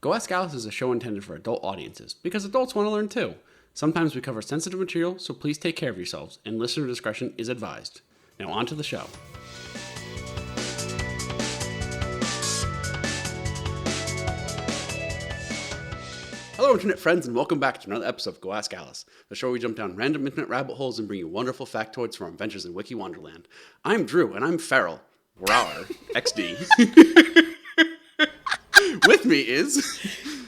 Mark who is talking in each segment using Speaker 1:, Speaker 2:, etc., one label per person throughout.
Speaker 1: Go Ask Alice is a show intended for adult audiences, because adults want to learn too. Sometimes we cover sensitive material, so please take care of yourselves, and listener discretion is advised. Now on to the show. Hello internet friends, and welcome back to another episode of Go Ask Alice, the show where we jump down random internet rabbit holes and bring you wonderful factoids from our adventures in Wiki Wonderland. I'm Drew, and I'm feral. Rawr, XD. With me is...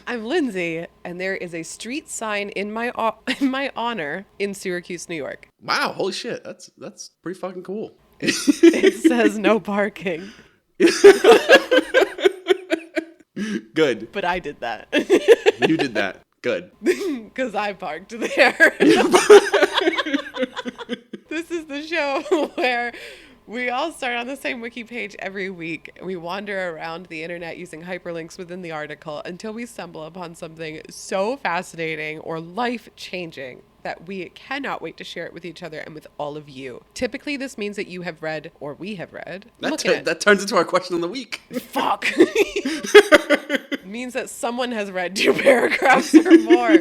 Speaker 2: I'm Lindsay, and there is a street sign in my honor in Syracuse, New York.
Speaker 1: Wow, holy shit, that's pretty fucking cool.
Speaker 2: It says no parking.
Speaker 1: Good.
Speaker 2: But I did that.
Speaker 1: You did that. Good.
Speaker 2: Because I parked there. This is the show where we all start on the same wiki page every week. We wander around the internet using hyperlinks within the article until we stumble upon something so fascinating or life-changing that we cannot wait to share it with each other and with all of you. Typically, this means that you have read, or we have read.
Speaker 1: That turns into our question of the week.
Speaker 2: Fuck. It means that someone has read 2 paragraphs or more.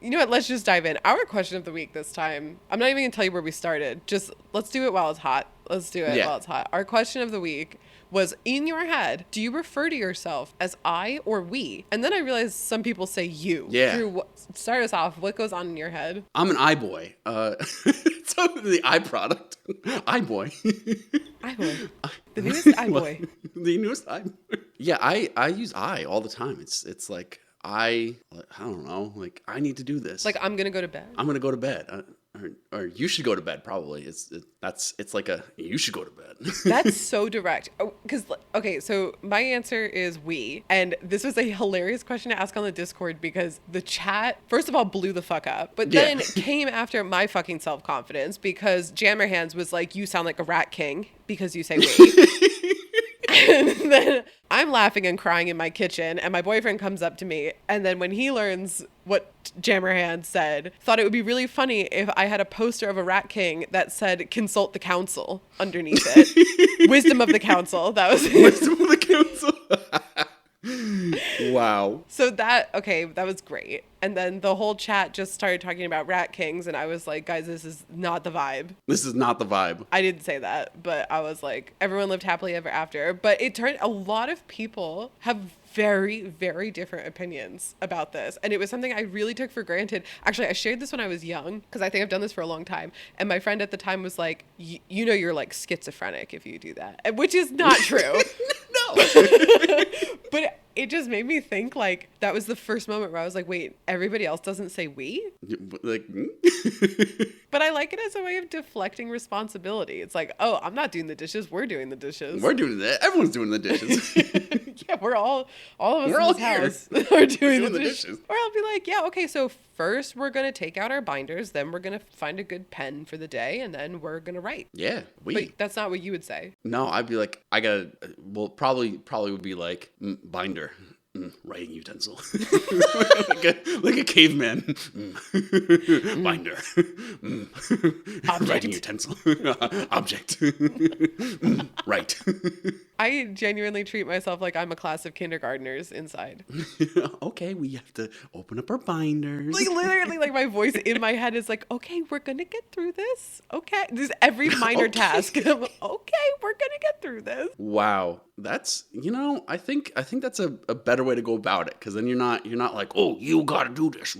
Speaker 2: You know what? Let's just dive in. Our question of the week this time, I'm not even going to tell you where we started. Just let's do it while it's hot. Let's do it while it's hot. Our question of the week was, in your head, do you refer to yourself as I or we? And then I realized some people say you.
Speaker 1: Yeah.
Speaker 2: Drew, start us off. What goes on in your head?
Speaker 1: I'm an I boy. It's the I product. I boy.
Speaker 2: I boy. The newest I boy.
Speaker 1: The newest I boy. Yeah, I use I all the time. It's like I don't know. Like I need to do this.
Speaker 2: Like I'm gonna go to bed.
Speaker 1: I'm gonna go to bed. Or you should go to bed. Probably it's like a you should go to bed.
Speaker 2: That's so direct. Okay, so my answer is we, and this was a hilarious question to ask on the Discord because the chat first of all blew the fuck up, but then came after my fucking self-confidence because Jammerhands was like, you sound like a rat king because you say we. And then I'm laughing and crying in my kitchen, and my boyfriend comes up to me, and then when he learns what Jammerhand said, thought it would be really funny if I had a poster of a rat king that said consult the council underneath it. Wisdom of the council. That was it.
Speaker 1: Wisdom of the council. Wow.
Speaker 2: So that was great. And then the whole chat just started talking about rat kings, and I was like, guys, this is not the vibe.
Speaker 1: This is not the vibe.
Speaker 2: I didn't say that, but I was like, everyone lived happily ever after. But it turned, a lot of people have very, very different opinions about this. And it was something I really took for granted. Actually, I shared this when I was young, because I think I've done this for a long time. And my friend at the time was like, you know, you're like schizophrenic if you do that, which is not true.
Speaker 1: No.
Speaker 2: But it just made me think, like, that was the first moment where I was like, wait, everybody else doesn't say we?
Speaker 1: Like,
Speaker 2: But I like it as a way of deflecting responsibility. It's like, oh, I'm not doing the dishes. We're doing the dishes.
Speaker 1: We're doing that. Everyone's doing the dishes.
Speaker 2: Yeah, we're all of us
Speaker 1: we're
Speaker 2: in
Speaker 1: all
Speaker 2: this
Speaker 1: here.
Speaker 2: house are doing the
Speaker 1: the
Speaker 2: dishes. Or I'll be like, yeah, okay, so first we're going to take out our binders, then we're going to find a good pen for the day, and then we're going to write.
Speaker 1: Yeah,
Speaker 2: But that's not what you would say.
Speaker 1: No, I'd be like, probably would be like, binder. Writing utensil. like a caveman. Binder. Writing utensil. Object. Right.
Speaker 2: I genuinely treat myself like I'm a class of kindergartners inside.
Speaker 1: Okay, we have to open up our binders.
Speaker 2: Like literally, like my voice in my head is like, okay, we're going to get through this. Okay. This is every minor task. I'm like, okay, we're going to get through this.
Speaker 1: Wow. That's, I think that's a better way to go about it, because then you're not like, oh, you gotta do this.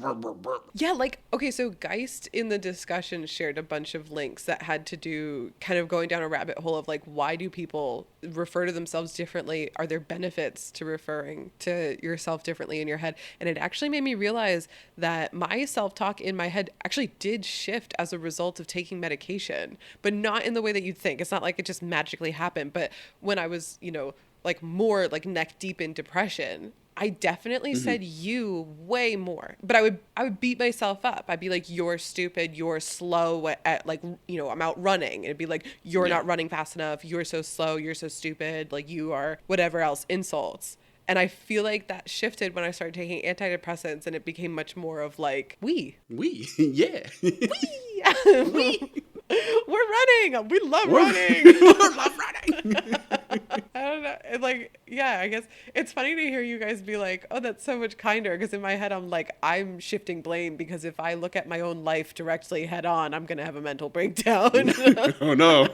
Speaker 2: Yeah, like, okay, so Geist in the discussion shared a bunch of links that had to do kind of going down a rabbit hole of like, why do people refer to themselves differently? Are there benefits to referring to yourself differently in your head? And it actually made me realize that my self-talk in my head actually did shift as a result of taking medication, but not in the way that you'd think. It's not like it just magically happened, but when I was, like more like neck deep in depression, I definitely said you way more, but I would beat myself up. I'd be like, you're stupid. You're slow at like, I'm out running. It'd be like, you're not running fast enough. You're so slow. You're so stupid. Like you are whatever else insults. And I feel like that shifted when I started taking antidepressants, and it became much more of like, yeah.
Speaker 1: We.
Speaker 2: We're running. We love running.
Speaker 1: We love running.
Speaker 2: I don't know. Like, yeah, I guess it's funny to hear you guys be like, oh, that's so much kinder. Because in my head, I'm like, I'm shifting blame because if I look at my own life directly head on, I'm going to have a mental breakdown.
Speaker 1: Oh, no.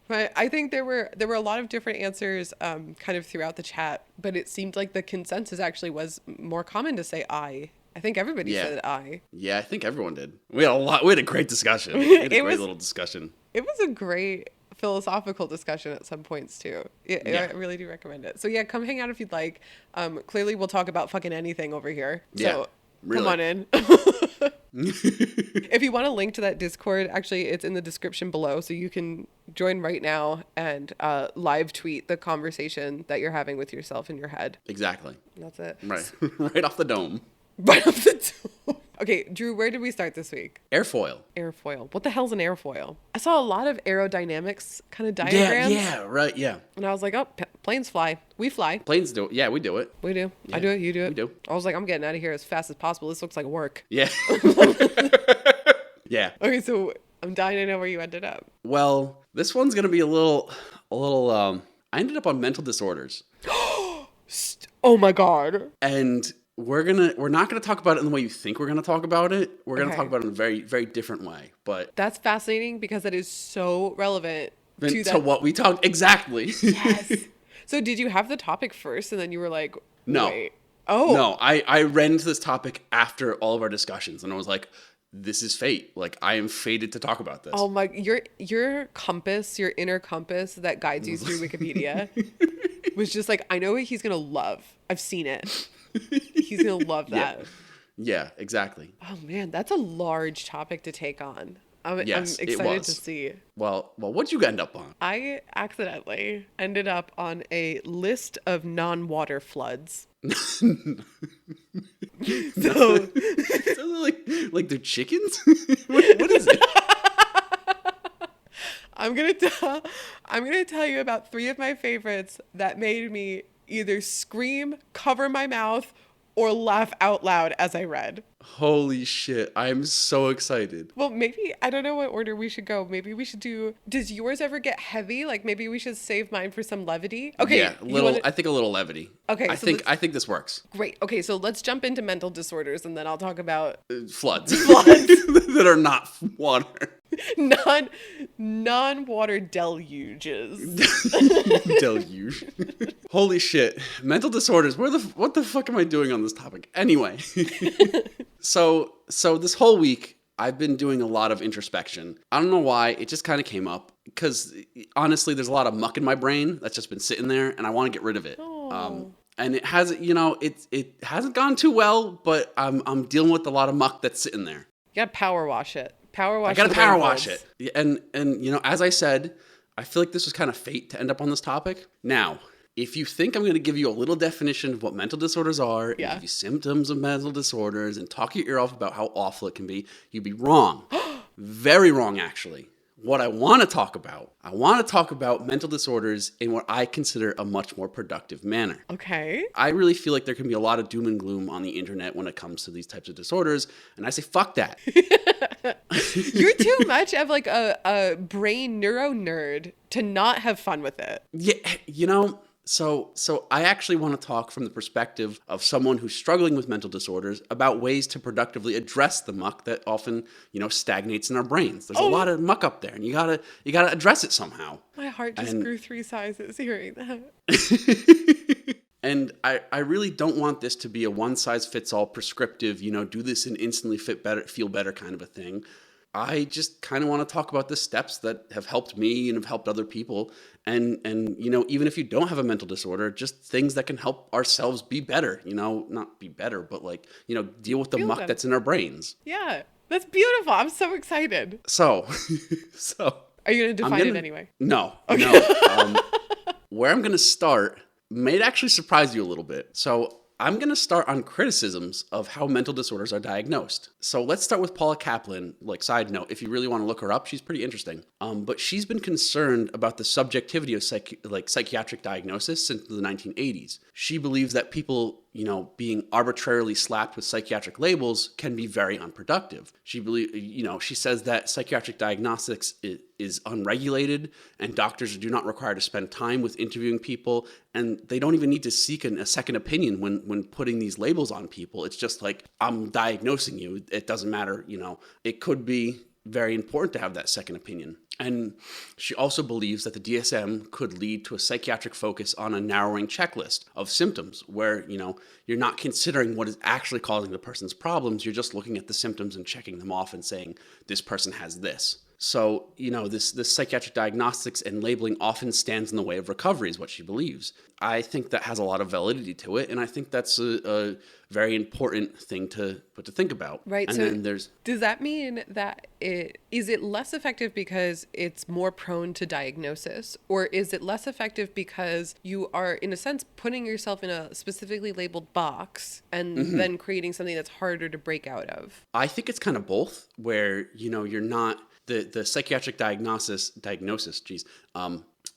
Speaker 2: But I think there were a lot of different answers kind of throughout the chat. But it seemed like the consensus actually was more common to say I. I think everybody said I.
Speaker 1: Yeah, I think everyone did. We had a great discussion. We had a great little discussion.
Speaker 2: It was a great philosophical discussion at some points too. I really do recommend it. So yeah, come hang out if you'd like. Clearly we'll talk about fucking anything over here. So really. Come on in. If you want a link to that Discord, actually it's in the description below, so you can join right now and live tweet the conversation that you're having with yourself in your head.
Speaker 1: Exactly.
Speaker 2: That's it.
Speaker 1: Right. Right off the dome.
Speaker 2: Right off the dome. Okay, Drew, where did we start this week?
Speaker 1: Airfoil.
Speaker 2: Airfoil. What the hell's an airfoil? I saw a lot of aerodynamics kind of diagrams.
Speaker 1: Yeah, right, yeah.
Speaker 2: And I was like, oh, planes fly. We fly.
Speaker 1: Planes do it. Yeah, we do it.
Speaker 2: We do.
Speaker 1: Yeah.
Speaker 2: I do it. You do it.
Speaker 1: We do.
Speaker 2: I was like, I'm getting out of here as fast as possible. This looks like work.
Speaker 1: Yeah. Yeah.
Speaker 2: Okay, so I'm dying to know where you ended up.
Speaker 1: Well, this one's going to be a little, I ended up on mental disorders.
Speaker 2: Oh my God.
Speaker 1: And we're not going to talk about it in the way you think we're going to talk about it. We're going to talk about it in a very, very different way. But
Speaker 2: that's fascinating because that is so relevant
Speaker 1: to what we talked. Exactly.
Speaker 2: Yes. So did you have the topic first and then you were like,
Speaker 1: no.
Speaker 2: Wait. Oh.
Speaker 1: No, I ran into this topic after all of our discussions and I was like, this is fate. Like, I am fated to talk about this.
Speaker 2: Oh my, your compass, your inner compass that guides you through Wikipedia was just like, I know what he's going to love. I've seen it. He's going to love that.
Speaker 1: Yeah, exactly.
Speaker 2: Oh man, that's a large topic to take on. I'm excited to see.
Speaker 1: Well, what'd you end up on?
Speaker 2: I accidentally ended up on a list of non-water floods. So
Speaker 1: like they're chickens? What is it?
Speaker 2: I'm gonna tell you about 3 of my favorites that made me either scream, cover my mouth, or laugh out loud as I read.
Speaker 1: Holy shit, I'm so excited.
Speaker 2: Well, maybe, I don't know what order we should go. Maybe we should does yours ever get heavy? Like maybe we should save mine for some levity? Okay.
Speaker 1: Yeah, I think a little levity.
Speaker 2: Okay.
Speaker 1: I think this works.
Speaker 2: Great. Okay, so let's jump into mental disorders and then I'll talk about
Speaker 1: floods. That are not water.
Speaker 2: Non-water deluges.
Speaker 1: Deluge. Holy shit. Mental disorders. What the fuck am I doing on this topic? Anyway. So this whole week I've been doing a lot of introspection. I don't know why, it just kind of came up because honestly there's a lot of muck in my brain that's just been sitting there and I want to get rid of it. And it hasn't, it hasn't gone too well, but I'm dealing with a lot of muck that's sitting there.
Speaker 2: You gotta power wash it.
Speaker 1: I gotta power wash it. And as I said, I feel like this was kind of fate to end up on this topic. Now, if you think I'm going to give you a little definition of what mental disorders are, and give you symptoms of mental disorders, and talk your ear off about how awful it can be, you'd be wrong. Very wrong, actually. What I want to talk about mental disorders in what I consider a much more productive manner.
Speaker 2: Okay.
Speaker 1: I really feel like there can be a lot of doom and gloom on the internet when it comes to these types of disorders, and I say, fuck that.
Speaker 2: You're too much of like a brain neuro nerd to not have fun with it.
Speaker 1: Yeah, So I actually want to talk from the perspective of someone who's struggling with mental disorders about ways to productively address the muck that often, stagnates in our brains. There's a lot of muck up there, and you gotta address it somehow.
Speaker 2: My heart just grew 3 sizes hearing that.
Speaker 1: And I really don't want this to be a one-size-fits-all prescriptive, do this and instantly feel better kind of a thing. I just kind of want to talk about the steps that have helped me and have helped other people. And even if you don't have a mental disorder, just things that can help ourselves be better, not be better, but deal with the muck that's in our brains.
Speaker 2: Yeah, that's beautiful. I'm so excited.
Speaker 1: So.
Speaker 2: Are you going to define it anyway?
Speaker 1: No,
Speaker 2: okay.
Speaker 1: No. Where I'm going to start may actually surprise you a little bit. So I'm going to start on criticisms of how mental disorders are diagnosed. So let's start with Paula Kaplan. Side note, if you really want to look her up, she's pretty interesting. But she's been concerned about the subjectivity of psychiatric diagnosis since the 1980s. She believes that people, being arbitrarily slapped with psychiatric labels can be very unproductive. She says that psychiatric diagnostics is unregulated, and doctors do not require to spend time with interviewing people, and they don't even need to seek a second opinion when putting these labels on people. It's just like, I'm diagnosing you. It doesn't matter. It could be very important to have that second opinion. And she also believes that the DSM could lead to a psychiatric focus on a narrowing checklist of symptoms where, you're not considering what is actually causing the person's problems. You're just looking at the symptoms and checking them off and saying, this person has this. So, this psychiatric diagnostics and labeling often stands in the way of recovery is what she believes. I think that has a lot of validity to it, and I think that's a very important thing to think about.
Speaker 2: Right.
Speaker 1: And
Speaker 2: so
Speaker 1: then
Speaker 2: does that mean that is it less effective because it's more prone to diagnosis, or is it less effective because you are, in a sense, putting yourself in a specifically labeled box and then creating something that's harder to break out of?
Speaker 1: I think it's kind of both, where, you're not... The psychiatric diagnosis,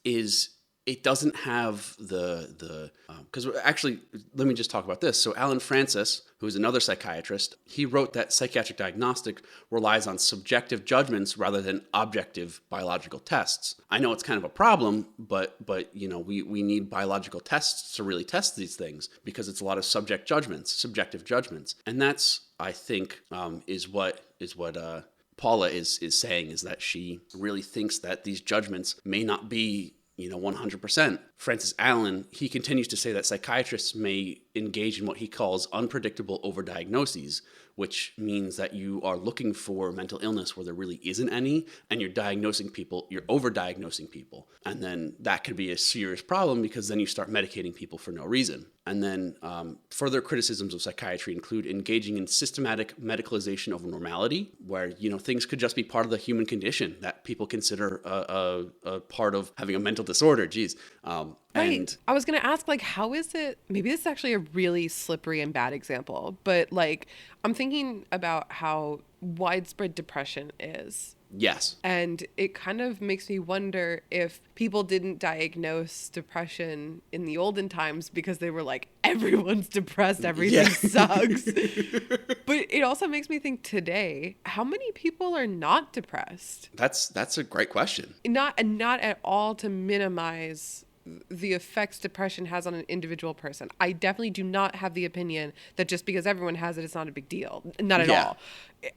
Speaker 1: is, it doesn't have because actually, let me just talk about this. So Alan Francis, who is another psychiatrist, he wrote that psychiatric diagnostic relies on subjective judgments rather than objective biological tests. I know it's kind of a problem, but we need biological tests to really test these things, because it's a lot of subjective judgments. And that's, I think, is what Paula is saying, is that she really thinks that these judgments may not be 100%. Francis Allen, he continues to say that psychiatrists may engage in what he calls unpredictable overdiagnoses, which means that you are looking for mental illness where there really isn't any, and you're overdiagnosing people. And then that could be a serious problem, because then you start medicating people for no reason. And then further criticisms of psychiatry include engaging in systematic medicalization of normality, where, things could just be part of the human condition that people consider a part of having a mental disorder.
Speaker 2: Right.
Speaker 1: And
Speaker 2: I was going to ask, how is it, maybe this is actually a really slippery and bad example, but I'm thinking about how widespread depression is.
Speaker 1: Yes.
Speaker 2: And it kind of makes me wonder if people didn't diagnose depression in the olden times because they were like, everyone's depressed, everything sucks. But it also makes me think today, how many people are not depressed?
Speaker 1: That's a great question.
Speaker 2: Not at all to minimize the effects depression has on an individual person. I definitely do not have the opinion that just because everyone has it, it's not a big deal. Not at all.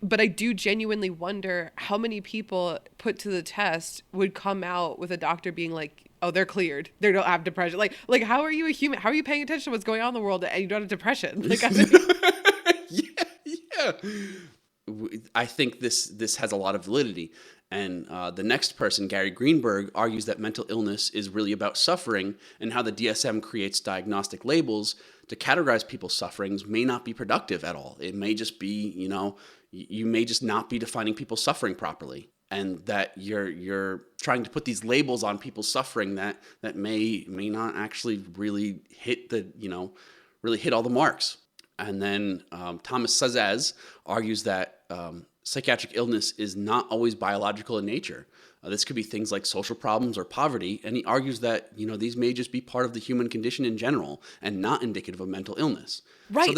Speaker 2: But I do genuinely wonder how many people put to the test would come out with a doctor being like, oh, they're cleared. They don't have depression. Like how are you a human? How are you paying attention to what's going on in the world and you don't have depression?
Speaker 1: I think this has a lot of validity. And the next person, Gary Greenberg, argues that mental illness is really about suffering, and how the DSM creates diagnostic labels to categorize people's sufferings may not be productive at all. It may just be, you may just not be defining people's suffering properly, and that you're trying to put these labels on people's suffering that may not actually really hit really hit all the marks. And then Thomas Sazaz argues that psychiatric illness is not always biological in nature. This could be things like social problems or poverty, and he argues that these may just be part of the human condition in general and not indicative of mental illness.
Speaker 2: Right.
Speaker 1: So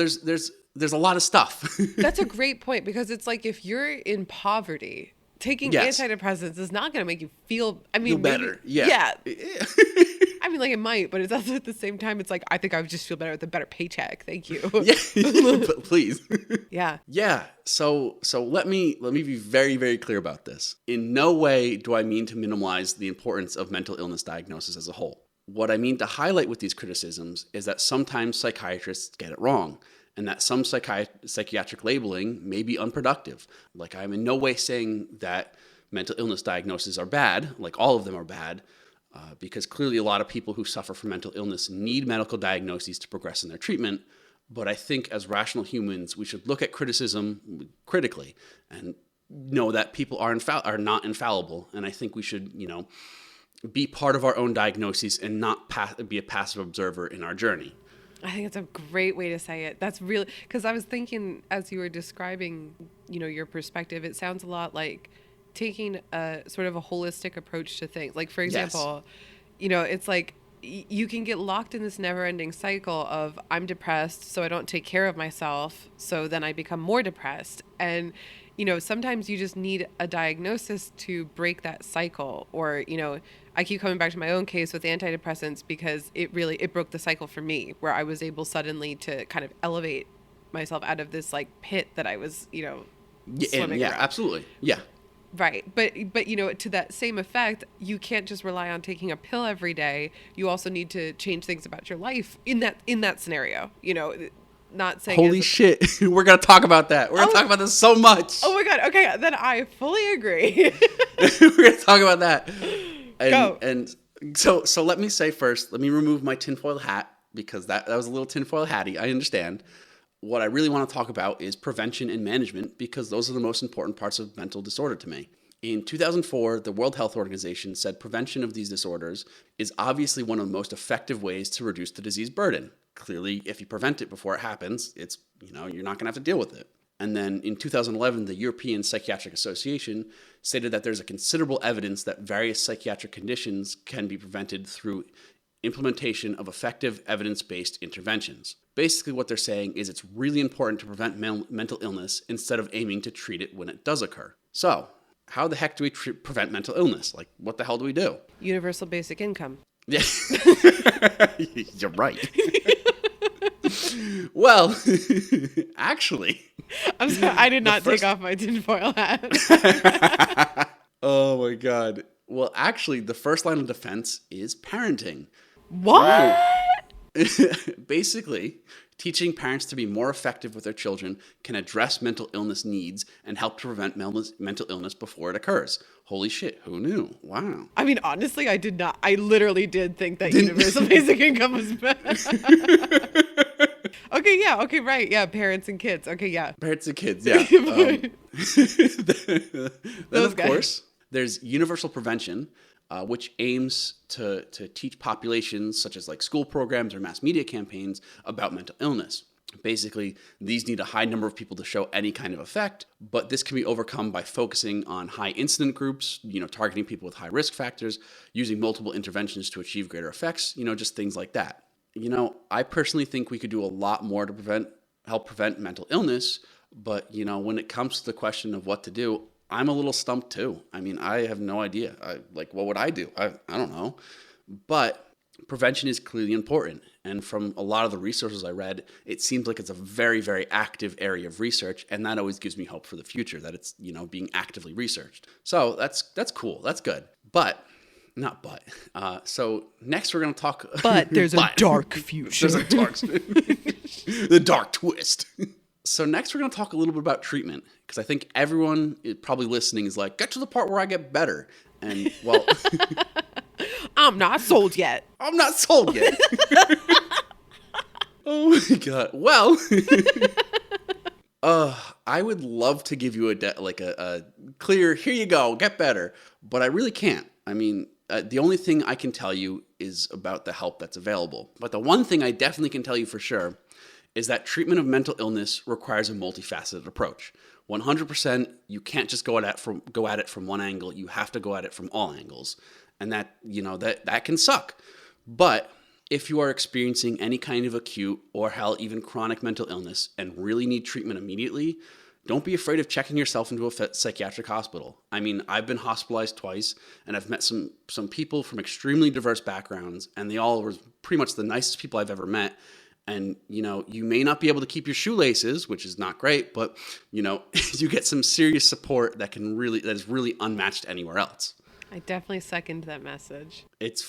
Speaker 1: there's a lot of stuff.
Speaker 2: That's a great point, because it's like if you're in poverty, taking antidepressants is not going to make you feel.
Speaker 1: Feel better.
Speaker 2: Yeah. It might, but it's also at the same time, it's like, I think I would just feel better with a better paycheck. Thank you.
Speaker 1: Please.
Speaker 2: Yeah.
Speaker 1: Yeah. So let me be very, very clear about this. In no way do I mean to minimize the importance of mental illness diagnosis as a whole. What I mean to highlight with these criticisms is that sometimes psychiatrists get it wrong, and that some psychiatric labeling may be unproductive. I'm in no way saying that mental illness diagnoses are bad, all of them are bad, because clearly a lot of people who suffer from mental illness need medical diagnoses to progress in their treatment. But I think as rational humans, we should look at criticism critically and know that people are not infallible. And I think we should, be part of our own diagnoses and not be a passive observer in our journey.
Speaker 2: I think it's a great way to say it. That's really, because I was thinking as you were describing, your perspective, it sounds a lot like taking a sort of a holistic approach to things. For example, it's like you can get locked in this never-ending cycle of I'm depressed, so I don't take care of myself, so then I become more depressed. And, sometimes you just need a diagnosis to break that cycle. Or, I keep coming back to my own case with antidepressants because it broke the cycle for me, where I was able suddenly to kind of elevate myself out of this like pit that I was, swimming around.
Speaker 1: Absolutely. Yeah.
Speaker 2: Right. But to that same effect, you can't just rely on taking a pill every day. You also need to change things about your life in that scenario, not saying.
Speaker 1: Holy shit. We're going to talk about that. We're going to talk about this so much.
Speaker 2: Oh my God. Okay. Then I fully agree.
Speaker 1: We're going to talk about that.
Speaker 2: Go.
Speaker 1: And so let me say first, let me remove my tinfoil hat because that was a little tinfoil hatty. I understand. What I really want to talk about is prevention and management because those are the most important parts of mental disorder to me. In 2004, the World Health Organization said prevention of these disorders is obviously one of the most effective ways to reduce the disease burden. Clearly, if you prevent it before it happens, it's, you're not going to have to deal with it. And then in 2011, the European Psychiatric Association stated that there's a considerable evidence that various psychiatric conditions can be prevented through implementation of effective evidence-based interventions. Basically, what they're saying is it's really important to prevent mental illness instead of aiming to treat it when it does occur. So, how the heck do we prevent mental illness? Like, what the hell do we do?
Speaker 2: Universal basic income.
Speaker 1: Yeah, you're right. Well, actually,
Speaker 2: I'm sorry, I did not take off my tinfoil hat.
Speaker 1: Oh my God. Well, actually, the first line of defense is parenting.
Speaker 2: What?
Speaker 1: Basically, teaching parents to be more effective with their children can address mental illness needs and help to prevent mental illness before it occurs. Holy shit, who knew? Wow.
Speaker 2: I mean, honestly, I did not. I literally did think that universal basic income was bad. Okay, yeah, okay, right. Yeah, parents and kids. Okay, yeah.
Speaker 1: Parents and kids, yeah. Then, of course, there's universal prevention, which aims to teach populations such as like school programs or mass media campaigns about mental illness. Basically, these need a high number of people to show any kind of effect, but this can be overcome by focusing on high incident groups, targeting people with high risk factors, using multiple interventions to achieve greater effects, just things like that. I personally think we could do a lot more to help prevent mental illness, but, when it comes to the question of what to do, I'm a little stumped too. I mean, I have no idea. What would I do? I don't know. But prevention is clearly important. And from a lot of the resources I read, it seems like it's a very, very active area of research. And that always gives me hope for the future that it's, being actively researched. So that's cool. That's good. So next we're going to talk.
Speaker 2: But there's a dark future.
Speaker 1: There's a dark, the dark twist. So next we're going to talk a little bit about treatment, because I think everyone probably listening is like, get to the part where I get better. And, well...
Speaker 2: I'm not sold yet.
Speaker 1: I'm not sold yet. Oh my God. Well... I would love to give you a clear, here you go, get better. But I really can't. I mean, the only thing I can tell you is about the help that's available. But the one thing I definitely can tell you for sure is that treatment of mental illness requires a multifaceted approach. 100%, you can't just go at it from one angle. You have to go at it from all angles. And that can suck. But if you are experiencing any kind of acute or hell, even chronic mental illness and really need treatment immediately, don't be afraid of checking yourself into a psychiatric hospital. I mean, I've been hospitalized twice, and I've met some people from extremely diverse backgrounds, and they all were pretty much the nicest people I've ever met. And, you may not be able to keep your shoelaces, which is not great, but, you get some serious support that is really unmatched anywhere else.
Speaker 2: I definitely second that message.
Speaker 1: It's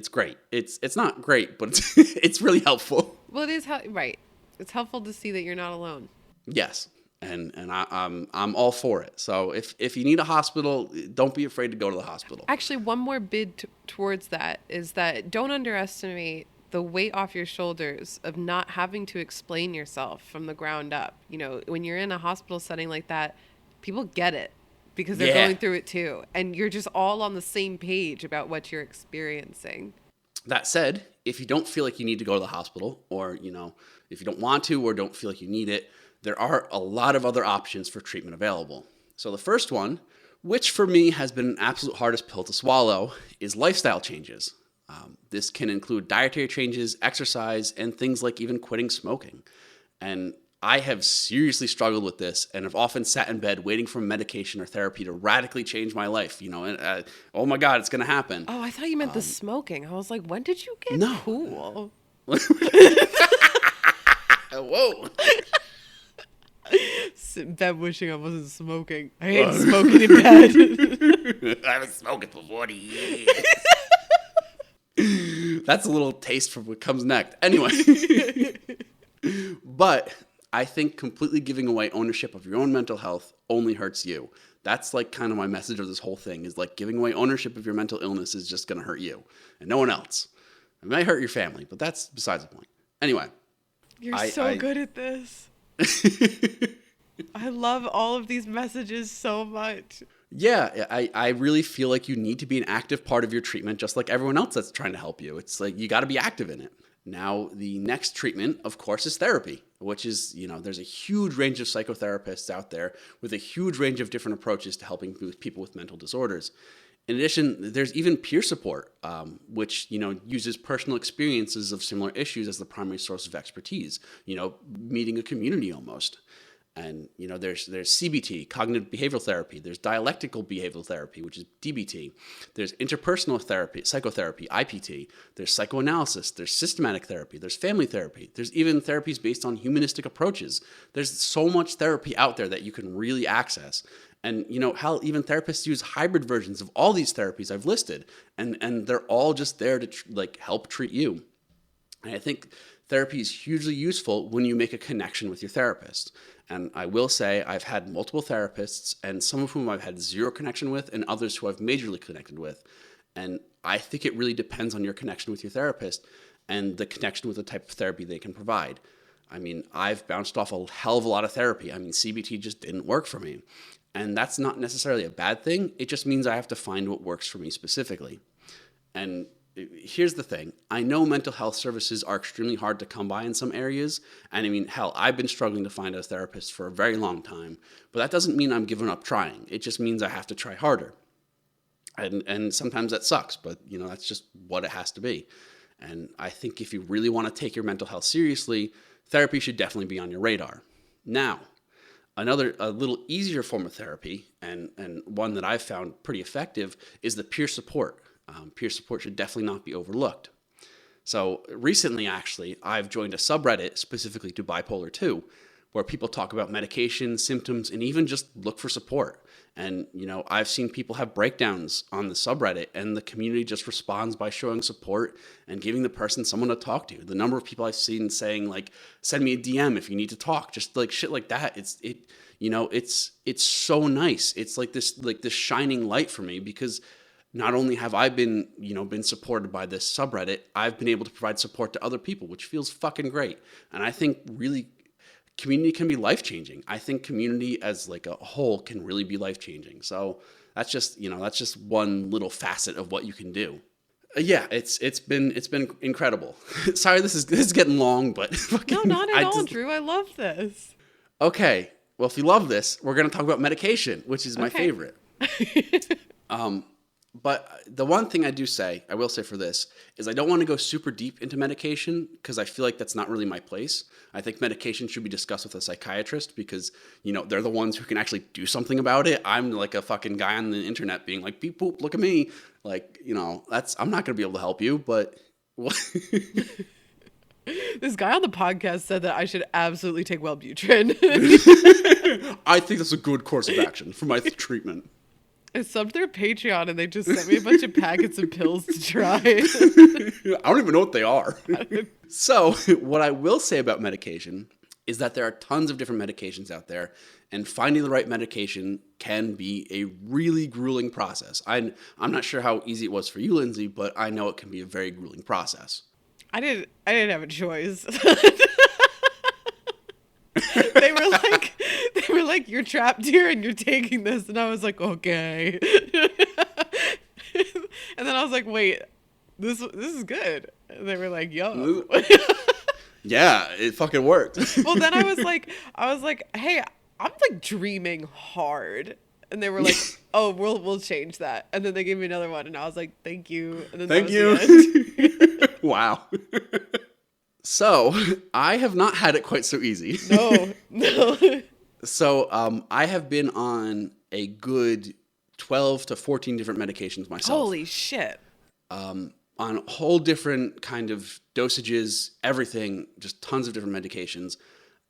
Speaker 1: great. It's not great, but it's really helpful.
Speaker 2: Well, it is right. It's helpful to see that you're not alone.
Speaker 1: Yes. And I'm all for it. So if you need a hospital, don't be afraid to go to the hospital. Actually,
Speaker 2: one more bid towards that is that don't underestimate the weight off your shoulders of not having to explain yourself from the ground up. When you're in a hospital setting like that, people get it because they're going through it too. And you're just all on the same page about what you're experiencing.
Speaker 1: That said, if you don't feel like you need to go to the hospital, or, if you don't want to or don't feel like you need it, there are a lot of other options for treatment available. So the first one, which for me has been an absolute hardest pill to swallow, is lifestyle changes. This can include dietary changes, exercise, and things like even quitting smoking. And I have seriously struggled with this and have often sat in bed waiting for medication or therapy to radically change my life. And, oh my God, it's going to happen.
Speaker 2: Oh, I thought you meant the smoking. I was like, when did you get cool?
Speaker 1: Whoa.
Speaker 2: Sit in bed wishing I wasn't smoking. I hate smoking in bed.
Speaker 1: I haven't smoked for 40 years. That's a little taste for what comes next. Anyway. But I think completely giving away ownership of your own mental health only hurts you. That's like kind of my message of this whole thing, is like giving away ownership of your mental illness is just going to hurt you and no one else. It might hurt your family, but that's besides the point. Anyway.
Speaker 2: You're so good at this. I love all of these messages so much.
Speaker 1: Yeah, I really feel like you need to be an active part of your treatment, just like everyone else that's trying to help you. It's like you got to be active in it. Now, the next treatment, of course, is therapy, which is, there's a huge range of psychotherapists out there with a huge range of different approaches to helping people with mental disorders. In addition, there's even peer support, which, uses personal experiences of similar issues as the primary source of expertise, meeting a community almost. And, there's CBT, cognitive behavioral therapy. There's dialectical behavioral therapy, which is DBT. There's interpersonal therapy, psychotherapy, IPT. There's psychoanalysis. There's systematic therapy. There's family therapy. There's even therapies based on humanistic approaches. There's so much therapy out there that you can really access. And, hell, even therapists use hybrid versions of all these therapies I've listed. And they're all just there to, help treat you. And I think therapy is hugely useful when you make a connection with your therapist. And I will say I've had multiple therapists, and some of whom I've had zero connection with, and others who I've majorly connected with. And I think it really depends on your connection with your therapist and the connection with the type of therapy they can provide. I mean, I've bounced off a hell of a lot of therapy. I mean, CBT just didn't work for me. And that's not necessarily a bad thing. It just means I have to find what works for me specifically. And here's the thing. I know mental health services are extremely hard to come by in some areas. And I mean, hell, I've been struggling to find a therapist for a very long time. But that doesn't mean I'm giving up trying. It just means I have to try harder. And sometimes that sucks, but that's just what it has to be. And I think if you really want to take your mental health seriously, therapy should definitely be on your radar. Now, a little easier form of therapy, and one that I've found pretty effective, is the peer support. Peer support should definitely not be overlooked. So recently, actually, I've joined a subreddit specifically to bipolar 2, where people talk about medication, symptoms, and even just look for support. And, I've seen people have breakdowns on the subreddit, and the community just responds by showing support and giving the person someone to talk to. The number of people I've seen saying, send me a DM if you need to talk, just shit like that. It's so nice. It's like this shining light for me, because not only have I been supported by this subreddit, I've been able to provide support to other people, which feels fucking great. And I think really community can be life-changing. I think community as a whole can really be life-changing. So that's just one little facet of what you can do. Yeah, it's been incredible. Sorry, this is getting long, but
Speaker 2: no, not at all, Drew. I love this.
Speaker 1: Okay, well, if you love this, we're going to talk about medication, which is my favorite. But the one thing I will say for this, is I don't want to go super deep into medication, because I feel like that's not really my place. I think medication should be discussed with a psychiatrist, because, they're the ones who can actually do something about it. I'm like a fucking guy on the internet being like, beep boop, look at me. I'm not going to be able to help you, but what?
Speaker 2: This guy on the podcast said that I should absolutely take Wellbutrin.
Speaker 1: I think that's a good course of action for my treatment.
Speaker 2: I subbed their Patreon and they just sent me a bunch of packets of pills to try.
Speaker 1: I don't even know what they are. So what I will say about medication is that there are tons of different medications out there, and finding the right medication can be a really grueling process. I'm not sure how easy it was for you, Lindsay, but I know it can be a very grueling process.
Speaker 2: I didn't have a choice. They were like, you're trapped here and you're taking this. And I was like, okay. And then I was like, wait, this is good. And they were like, yo.
Speaker 1: Yeah, it fucking worked.
Speaker 2: Well, then I was like, hey, I'm dreaming hard. And they were like, oh, we'll change that. And then they gave me another one, and I was like, thank you. And then
Speaker 1: Thank
Speaker 2: that
Speaker 1: you.
Speaker 2: was the end.
Speaker 1: Wow. So I have not had it quite so easy.
Speaker 2: No.
Speaker 1: So I have been on a good 12 to 14 different medications myself.
Speaker 2: Holy shit.
Speaker 1: On whole different kind of dosages, everything, just tons of different medications.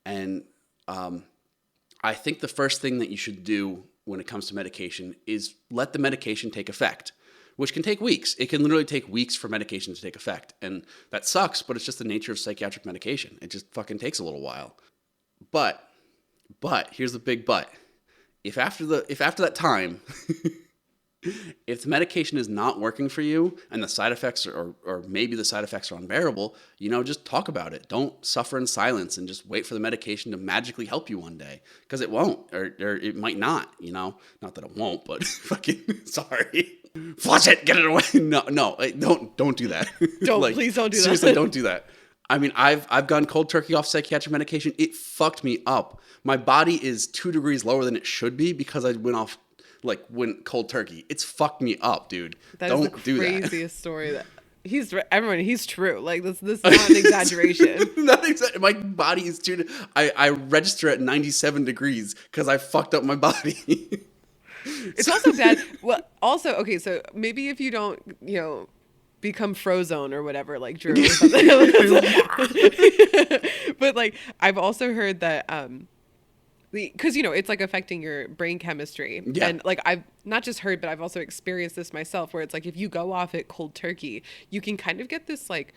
Speaker 1: And I think the first thing that you should do when it comes to medication is let the medication take effect, which can take weeks. It can literally take weeks for medication to take effect. And that sucks, but it's just the nature of psychiatric medication. It just fucking takes a little while. But here's the big but. If after that time, if the medication is not working for you and the side effects or maybe the side effects are unbearable, just talk about it. Don't suffer in silence and just wait for the medication to magically help you one day, because it won't, or it might not, not that it won't, but fucking sorry. Flush it, get it away. No, don't do that.
Speaker 2: Please don't do that.
Speaker 1: Seriously, don't do that. I mean, I've gone cold turkey off psychiatric medication. It fucked me up. My body is 2 degrees lower than it should be because I went cold turkey. It's fucked me up, dude. Don't do that.
Speaker 2: That's the craziest story that he's true. Like this is not an exaggeration.
Speaker 1: My body is I register at 97 degrees because I fucked up my body.
Speaker 2: It's also bad. Well, also, okay, so maybe if you don't, become Frozone or whatever, like Drew or something. But like, I've also heard that, because it's like affecting your brain chemistry.
Speaker 1: Yeah.
Speaker 2: And like I've not just heard, but I've also experienced this myself, where it's like if you go off it cold turkey, you can kind of get this like,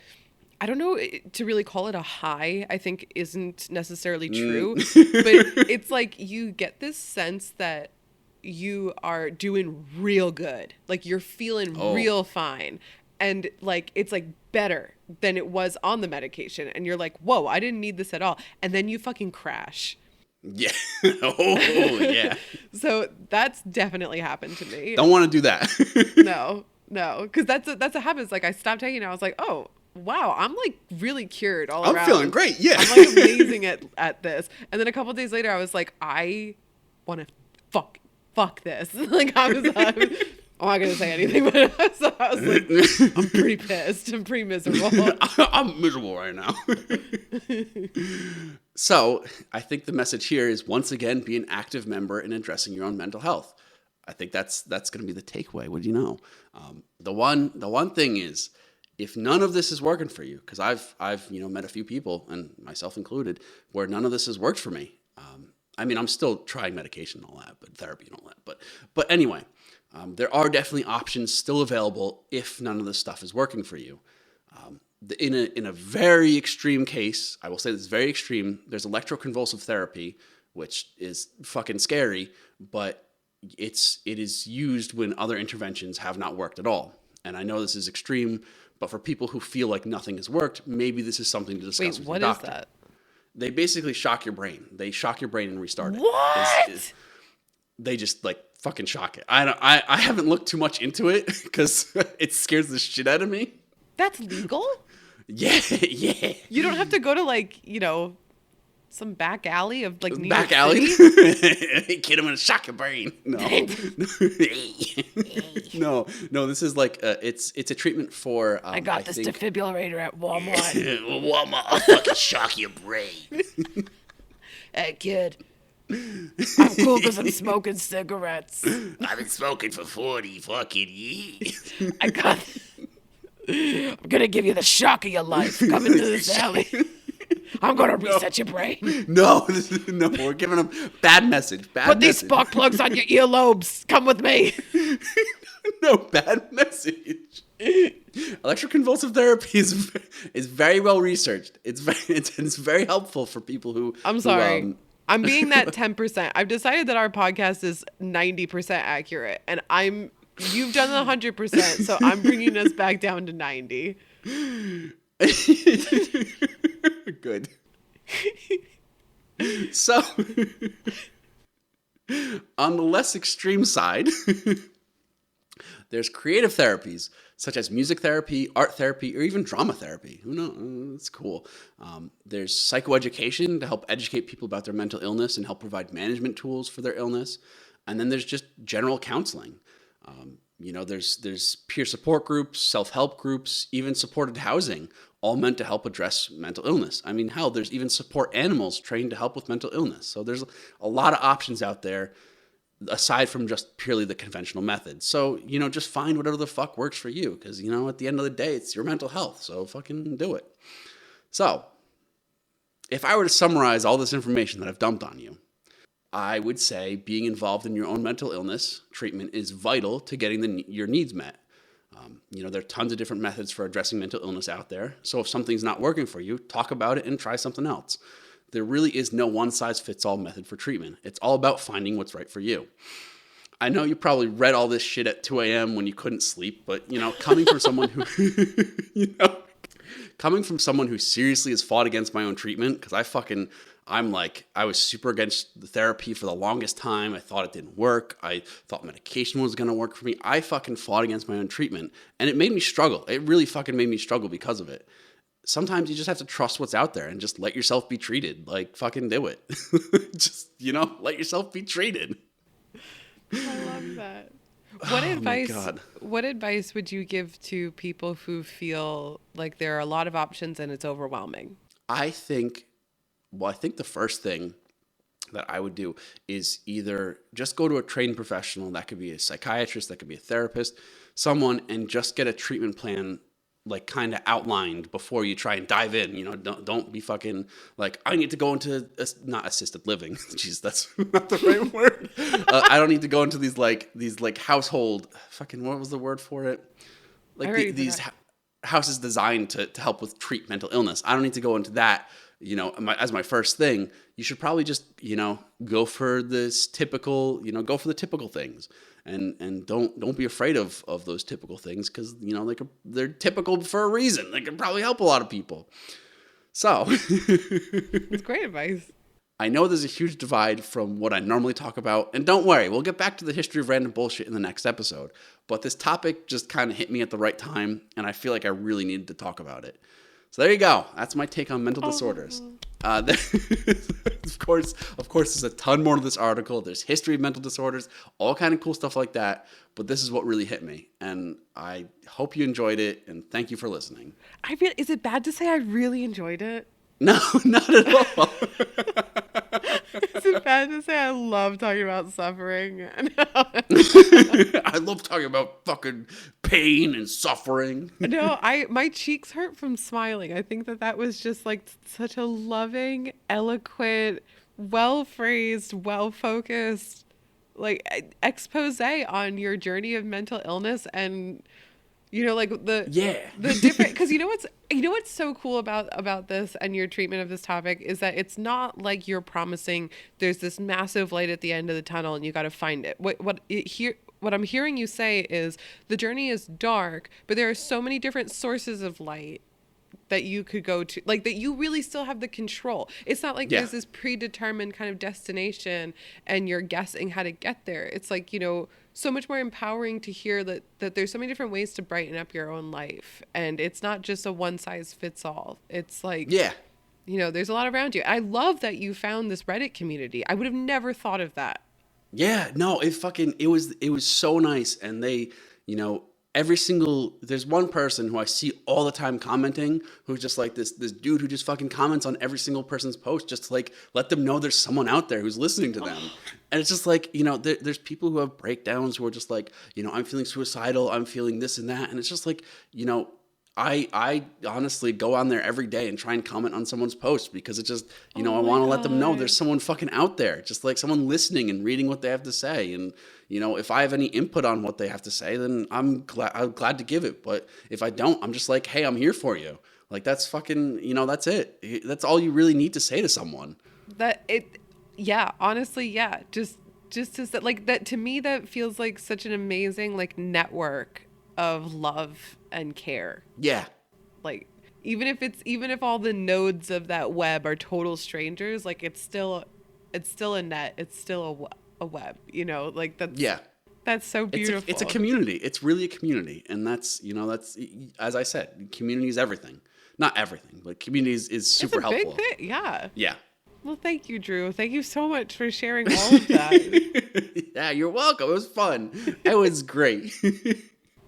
Speaker 2: I don't know to really call it a high, I think isn't necessarily true. But it's like you get this sense that you are doing real good. Like you're feeling real fine. And like it's like better than it was on the medication. And you're like, whoa, I didn't need this at all. And then you fucking crash.
Speaker 1: Yeah. Oh, yeah.
Speaker 2: So that's definitely happened to me.
Speaker 1: Don't want to do that.
Speaker 2: No. Because that's what happens. Like I stopped taking it. I was like, oh, wow, I'm like really cured all around.
Speaker 1: I'm feeling great. Yeah.
Speaker 2: I'm like amazing at this. And then a couple of days later, I was like, I want to fuck this. Like I'm not going to say anything, but I was like, I'm pretty pissed. I'm pretty miserable.
Speaker 1: I'm miserable right now. So I think the message here is, once again, be an active member in addressing your own mental health. I think that's going to be the takeaway. What do you know? The one thing is, if none of this is working for you, because I've met a few people, and myself included, where none of this has worked for me. I mean, I'm still trying medication and all that, but therapy and all that. But anyway, there are definitely options still available if none of this stuff is working for you. In a very extreme case, I will say this is very extreme, there's electroconvulsive therapy, which is fucking scary, but it is used when other interventions have not worked at all. And I know this is extreme, but for people who feel like nothing has worked, maybe this is something to discuss with your doctor.
Speaker 2: What is that?
Speaker 1: They basically shock your brain. They shock your brain and restart it.
Speaker 2: What?
Speaker 1: They just like fucking shock it. I haven't looked too much into it because it scares the shit out of me.
Speaker 2: That's legal?
Speaker 1: Yeah.
Speaker 2: You don't have to go to like, some back alley of like New
Speaker 1: Back
Speaker 2: York
Speaker 1: alley?
Speaker 2: City?
Speaker 1: Kid, I'm gonna shock your brain. No. No, this is like it's a treatment for
Speaker 2: I got this defibrillator at Walmart.
Speaker 1: Walmart, I'll fucking shock your brain.
Speaker 2: Hey kid, I'm cool because I'm smoking cigarettes.
Speaker 1: I've been smoking for 40 fucking years.
Speaker 2: I'm gonna give you the shock of your life. Come into this alley. I'm gonna reset your brain.
Speaker 1: No, we're giving them bad message.
Speaker 2: Put these spark plugs on your earlobes. Come with me.
Speaker 1: No, bad message. Electroconvulsive therapy is very well researched. It's very helpful for people who.
Speaker 2: I'm sorry. I'm being that 10%. I've decided that our podcast is 90% accurate, and you've done the 100%, so I'm bringing us back down to 90.
Speaker 1: Good. So, on the less extreme side, there's creative therapies such as music therapy, art therapy, or even drama therapy. Who knows? It's cool. There's psychoeducation to help educate people about their mental illness and help provide management tools for their illness. And then there's just general counseling. There's peer support groups, self-help groups, even supported housing, all meant to help address mental illness. I mean, hell, there's even support animals trained to help with mental illness. So there's a lot of options out there aside from just purely the conventional methods. So, just find whatever the fuck works for you, because, at the end of the day, it's your mental health. So fucking do it. So if I were to summarize all this information that I've dumped on you, I would say being involved in your own mental illness treatment is vital to getting your needs met. There are tons of different methods for addressing mental illness out there. So if something's not working for you, talk about it and try something else. There really is no one-size-fits-all method for treatment. It's all about finding what's right for you. I know you probably read all this shit at 2 a.m. when you couldn't sleep, but, coming from someone who, coming from someone who seriously has fought against my own treatment, because I was super against the therapy for the longest time. I thought it didn't work. I thought medication was going to work for me. I fucking fought against my own treatment, and it made me struggle. It really fucking made me struggle because of it. Sometimes you just have to trust what's out there and just let yourself be treated. Like, fucking do it. Just, let yourself be treated.
Speaker 2: I love that.
Speaker 1: Oh
Speaker 2: What advice would you give to people who feel like there are a lot of options and it's overwhelming?
Speaker 1: I think the first thing that I would do is either just go to a trained professional. That could be a psychiatrist, that could be a therapist, someone, and just get a treatment plan like kind of outlined before you try and dive in. Don't be fucking like, I need to go into not assisted living. Jeez, that's not the right word. I don't need to go into these household fucking, what was the word for it? Like these houses designed to help with treat mental illness. I don't need to go into that. As my first thing, you should probably just, go for this typical, go for the typical things, and don't be afraid of those typical things, because, they're typical for a reason. They can probably help a lot of people. So
Speaker 2: it's great advice.
Speaker 1: I know there's a huge divide from what I normally talk about, and don't worry, we'll get back to the history of random bullshit in the next episode, but this topic just kind of hit me at the right time, and I feel like I really needed to talk about it. So there you go. That's my take on mental disorders. Of course, there's a ton more to this article. There's history of mental disorders, all kind of cool stuff like that. But this is what really hit me. And I hope you enjoyed it. And thank you for listening.
Speaker 2: Is it bad to say I really enjoyed it?
Speaker 1: No, not at all.
Speaker 2: Is it bad to say I love talking about suffering?
Speaker 1: I love talking about fucking pain and suffering.
Speaker 2: No, my cheeks hurt from smiling. I think that was just like such a loving, eloquent, well-phrased, well-focused expose on your journey of mental illness, and the different, because what's so cool about this and your treatment of this topic is that it's not like you're promising there's this massive light at the end of the tunnel and you got to find it. What I'm hearing you say is the journey is dark, but there are so many different sources of light that you could go to, that you really still have the control. It's not like there's this predetermined kind of destination and you're guessing how to get there. It's like, so much more empowering to hear that there's so many different ways to brighten up your own life. And it's not just a one size fits all. It's like, there's a lot around you. I love that you found this Reddit community. I would have never thought of that.
Speaker 1: Yeah, no, it was so nice. And they, there's one person who I see all the time commenting, who's just like this dude who just fucking comments on every single person's post, just to let them know there's someone out there who's listening to them. And it's just there's people who have breakdowns who are just I'm feeling suicidal, I'm feeling this and that. And it's just I honestly go on there every day and try and comment on someone's post, because it's just, I want to let them know there's someone fucking out there, just someone listening and reading what they have to say. And, if I have any input on what they have to say, then I'm glad to give it. But if I don't, I'm just hey, I'm here for you. That's fucking, that's it. That's all you really need to say to someone.
Speaker 2: Honestly, yeah. Just to that, to me, that feels like such an amazing, network of love and care.
Speaker 1: Yeah.
Speaker 2: Even if all the nodes of that web are total strangers, it's still a net. It's still a web, that's, that's so beautiful.
Speaker 1: It's a community. It's really a community. And that's, that's, as I said, community is everything. Not everything, but community is super helpful.
Speaker 2: Big thing. Yeah.
Speaker 1: Yeah.
Speaker 2: Well, thank you, Drew. Thank you so much for sharing all of that.
Speaker 1: Yeah, you're welcome. It was fun. It was great.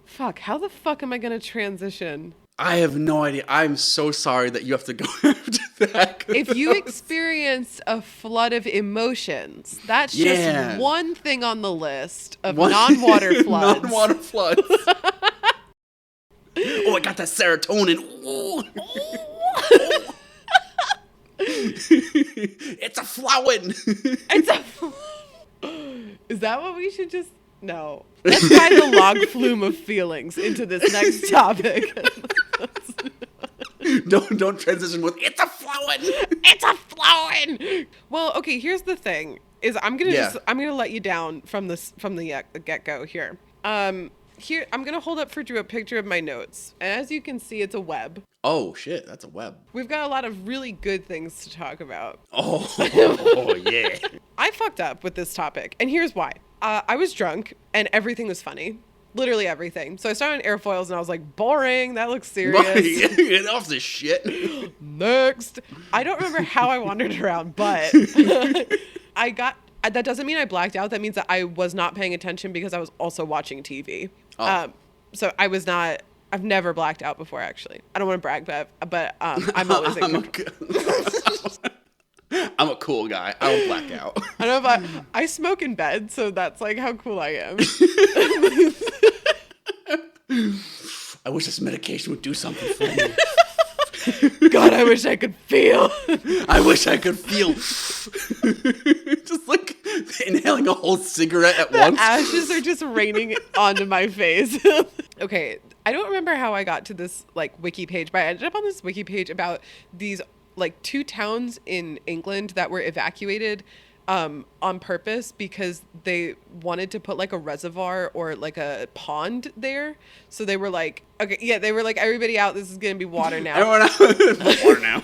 Speaker 2: Fuck, how the fuck am I going to transition?
Speaker 1: I have no idea. I'm so sorry that you have to go after that.
Speaker 2: If you experience a flood of emotions, that's
Speaker 1: Yeah.
Speaker 2: just one thing on the list of non-water floods.
Speaker 1: Non-water floods. Oh, I got that serotonin. Ooh. It's a flowing.
Speaker 2: It's a... Is that what we should just... No. Let's tie the log flume of feelings into this next topic.
Speaker 1: Don't transition with it's a flowing.
Speaker 2: It's a flowing. Well, okay, here's the thing. Is I'm gonna let you down from the get-go here. Here I'm gonna hold up for Drew a picture of my notes. And as you can see, it's a web.
Speaker 1: Oh shit, that's a web.
Speaker 2: We've got a lot of really good things to talk about.
Speaker 1: Oh yeah.
Speaker 2: I fucked up with this topic, and here's why. I was drunk, and everything was funny. Literally everything. So I started on airfoils, and I was like, boring. That looks serious.
Speaker 1: Get off this shit.
Speaker 2: Next. I don't remember how I wandered around, but that doesn't mean I blacked out. That means that I was not paying attention because I was also watching TV.
Speaker 1: Oh.
Speaker 2: So I was not... I've never blacked out before, actually. I don't want to brag, but I'm always
Speaker 1: I'm a cool guy. I don't black out.
Speaker 2: I don't know if I smoke in bed, so that's like how cool I am.
Speaker 1: I wish this medication would do something for me.
Speaker 2: God, I wish I could feel.
Speaker 1: I wish I could feel. Just like inhaling a whole cigarette at once.
Speaker 2: Ashes are just raining onto my face. Okay, I don't remember how I got to this like wiki page, but I ended up on this wiki page about these like 2 towns in England that were evacuated on purpose because they wanted to put like a reservoir or like a pond there. So they were like, okay, yeah, they were like, everybody out, this is going to be water now.
Speaker 1: Everyone out. Water now.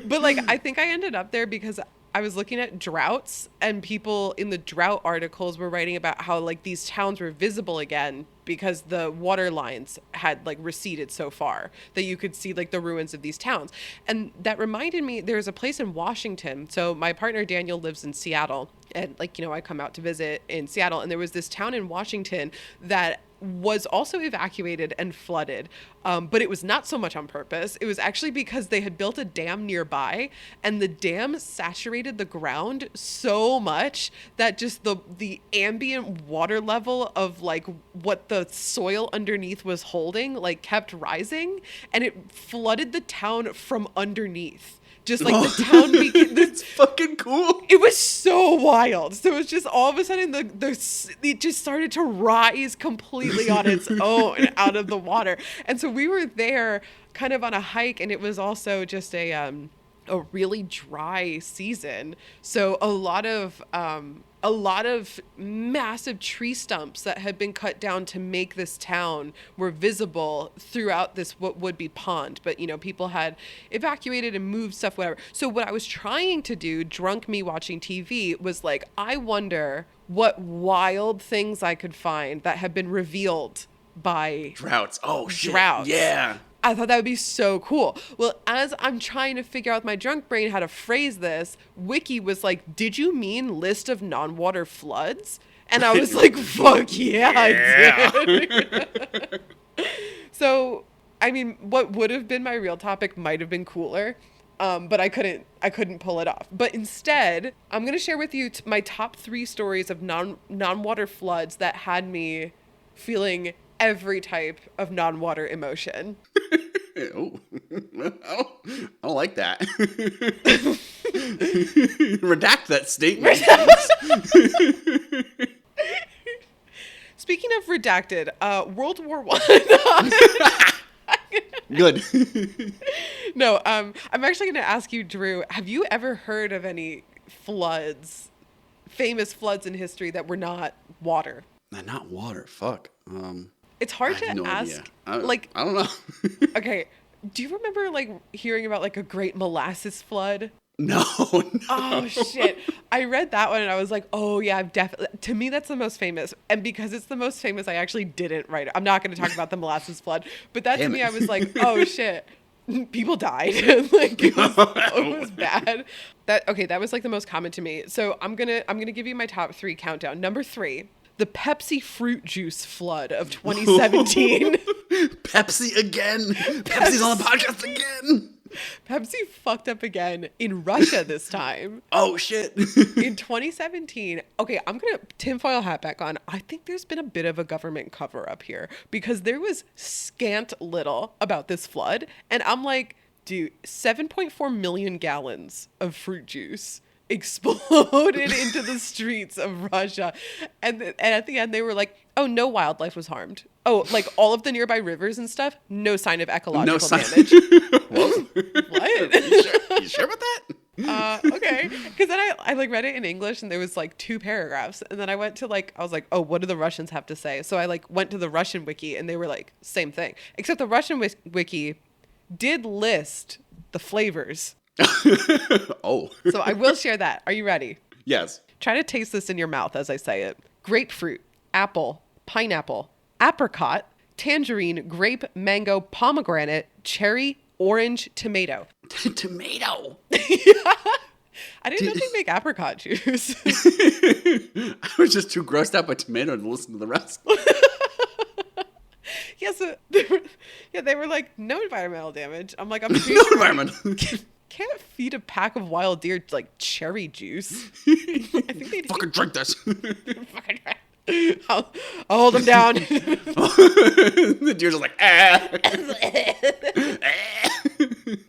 Speaker 2: But like, I think I ended up there because I was looking at droughts, and people in the drought articles were writing about how like these towns were visible again because the water lines had like receded so far that you could see like the ruins of these towns. And that reminded me, there's a place in Washington. So my partner Daniel lives in Seattle, and like, you know, I come out to visit in Seattle, and there was this town in Washington that was also evacuated and flooded. But it was not so much on purpose. It was actually because they had built a dam nearby, and the dam saturated the ground so much that just the ambient water level of like what the soil underneath was holding like kept rising, and it flooded the town from underneath. Just like the town became...
Speaker 1: It's fucking cool.
Speaker 2: It was so wild. So it was just all of a sudden it just started to rise completely on its own out of the water. And so we were there kind of on a hike, and it was also just a really dry season. So a lot of massive tree stumps that had been cut down to make this town were visible throughout this what would be pond. But, you know, people had evacuated and moved stuff, whatever. So what I was trying to do, drunk me watching TV, was like, I wonder what wild things I could find that have been revealed by
Speaker 1: Droughts. Oh, shit.
Speaker 2: Droughts.
Speaker 1: Yeah.
Speaker 2: I thought that would be so cool. Well, as I'm trying to figure out with my drunk brain how to phrase this, Wiki was like, did you mean list of non-water floods? And I was like, fuck yeah, I did. So, I mean, what would have been my real topic might have been cooler. But I couldn't pull it off. But instead, I'm going to share with you my top 3 stories of non-water floods that had me feeling every type of non-water emotion.
Speaker 1: Oh, I don't like that. Redact that statement.
Speaker 2: Speaking of redacted, World War I.
Speaker 1: Good.
Speaker 2: No, I'm actually going to ask you, Drew, have you ever heard of any famous floods in history that were not water?
Speaker 1: Not water. Fuck.
Speaker 2: It's hard to
Speaker 1: no
Speaker 2: ask.
Speaker 1: idea. I don't know.
Speaker 2: Okay. Do you remember like hearing about like a great molasses flood?
Speaker 1: No.
Speaker 2: Oh shit. I read that one and I was like, oh yeah, I've definitely, to me that's the most famous. And because it's the most famous, I actually didn't write it. I'm not going to talk about the molasses flood, but that to me, I was like, oh shit. people died. Like it was bad. That was like the most common to me. So I'm gonna give you my top 3 countdown. Number 3, the Pepsi fruit juice flood of 2017.
Speaker 1: Pepsi again. Pepsi's on the podcast again.
Speaker 2: Pepsi fucked up again in Russia this time.
Speaker 1: Oh, shit.
Speaker 2: In 2017, okay, I'm going to tinfoil hat back on. I think there's been a bit of a government cover up here because there was scant little about this flood. And I'm like, dude, 7.4 million gallons of fruit juice exploded into the streets of Russia. And at the end, they were like, oh, no wildlife was harmed. Oh, like all of the nearby rivers and stuff, no sign of ecological damage.
Speaker 1: Whoa.
Speaker 2: What?
Speaker 1: You sure about that?
Speaker 2: Okay. Because then I like read it in English and there was like 2 paragraphs. And then I went to I was like, oh, what do the Russians have to say? So I like went to the Russian wiki and they were like, same thing. Except the Russian wiki did list the flavors.
Speaker 1: Oh.
Speaker 2: So I will share that. Are you ready?
Speaker 1: Yes.
Speaker 2: Try to taste this in your mouth as I say it. Grapefruit, apple, pineapple, apricot, tangerine, grape, mango, pomegranate, cherry, orange, tomato.
Speaker 1: Tomato.
Speaker 2: I didn't know they make apricot juice.
Speaker 1: I was just too grossed out by tomato to listen to the rest.
Speaker 2: Yeah, so they were like, no environmental damage. I'm like, I'm pretty
Speaker 1: No
Speaker 2: sure
Speaker 1: environmental.
Speaker 2: can't feed a pack of wild deer like cherry juice. I think they'd
Speaker 1: Fucking drink this.
Speaker 2: I'll hold them down.
Speaker 1: The deer's just like, ah.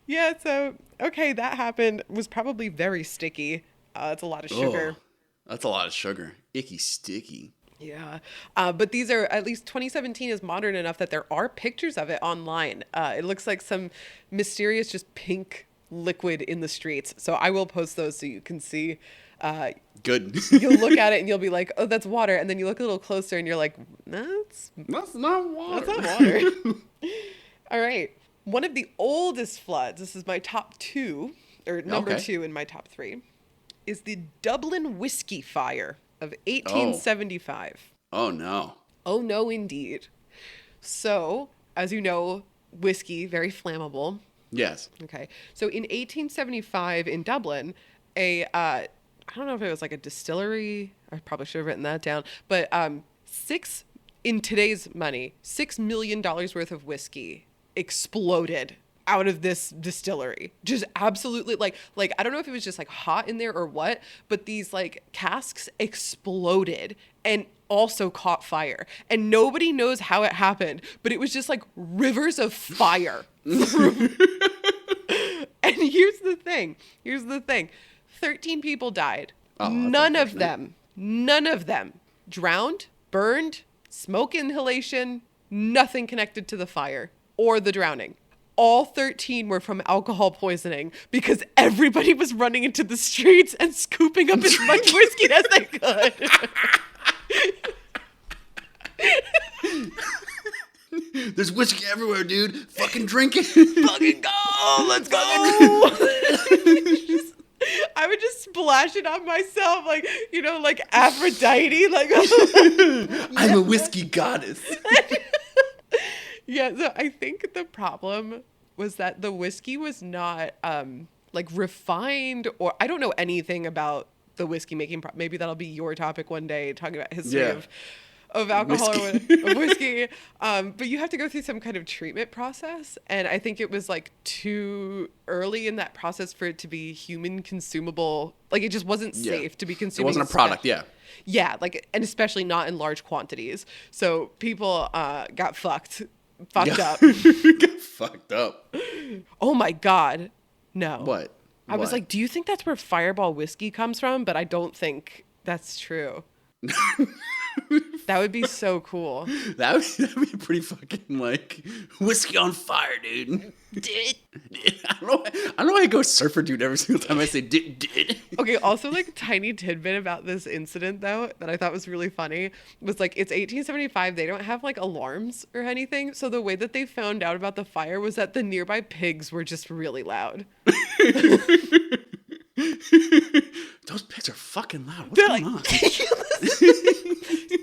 Speaker 2: Yeah, so, okay, that happened. Was probably very sticky. It's a lot of sugar.
Speaker 1: Oh, that's a lot of sugar. Icky sticky.
Speaker 2: Yeah. But these are, at least 2017 is modern enough that there are pictures of it online. It looks like some mysterious just pink liquid in the streets. So I will post those so you can see.
Speaker 1: Good.
Speaker 2: You'll look at it and you'll be like, oh, that's water. And then you look a little closer and you're like, that's
Speaker 1: not water.
Speaker 2: not water. All right. One of the oldest floods, this is my top 2, or number 2 in my top 3, is the Dublin Whiskey Fire of 1875.
Speaker 1: Oh, no.
Speaker 2: Oh, no, indeed. So, as you know, whiskey, very flammable.
Speaker 1: Yes.
Speaker 2: Okay. So in 1875 in Dublin, I don't know if it was like a distillery. I probably should have written that down. But in today's money, $6 million worth of whiskey exploded out of this distillery. Just absolutely like I don't know if it was just like hot in there or what, but these like casks exploded and also caught fire. And nobody knows how it happened, but it was just like rivers of fire. And here's the thing. 13 people died.
Speaker 1: Oh,
Speaker 2: none of them drowned, burned, smoke inhalation, nothing connected to the fire or the drowning. All 13 were from alcohol poisoning because everybody was running into the streets and scooping up as much whiskey as they could.
Speaker 1: There's whiskey everywhere, dude. Fucking drink it.
Speaker 2: Fucking go! Let's go! I would just splash it on myself, like, like Aphrodite. Like,
Speaker 1: I'm a whiskey goddess.
Speaker 2: Yeah, so I think the problem was that the whiskey was not like refined, or I don't know anything about the whiskey making. Maybe that'll be your topic one day, talking about history of alcohol
Speaker 1: whiskey.
Speaker 2: or of whiskey. But you have to go through some kind of treatment process. And I think it was like too early in that process for it to be human consumable. Like it just wasn't safe to be consumed.
Speaker 1: It wasn't a product, yeah.
Speaker 2: Yeah, like, and especially not in large quantities. So people got fucked up.
Speaker 1: Got fucked up.
Speaker 2: Oh my God. No.
Speaker 1: What?
Speaker 2: I was like, do you think that's where Fireball whiskey comes from? But I don't think that's true. That would be so cool.
Speaker 1: That'd be pretty fucking like whiskey on fire, dude. Did. I don't know why I go surfer dude every single time I say did.
Speaker 2: Okay, also like tiny tidbit about this incident though that I thought was really funny was like it's 1875. They don't have like alarms or anything. So the way that they found out about the fire was that the nearby pigs were just really loud.
Speaker 1: Those pigs are fucking loud. What's
Speaker 2: They're
Speaker 1: going
Speaker 2: like,
Speaker 1: on?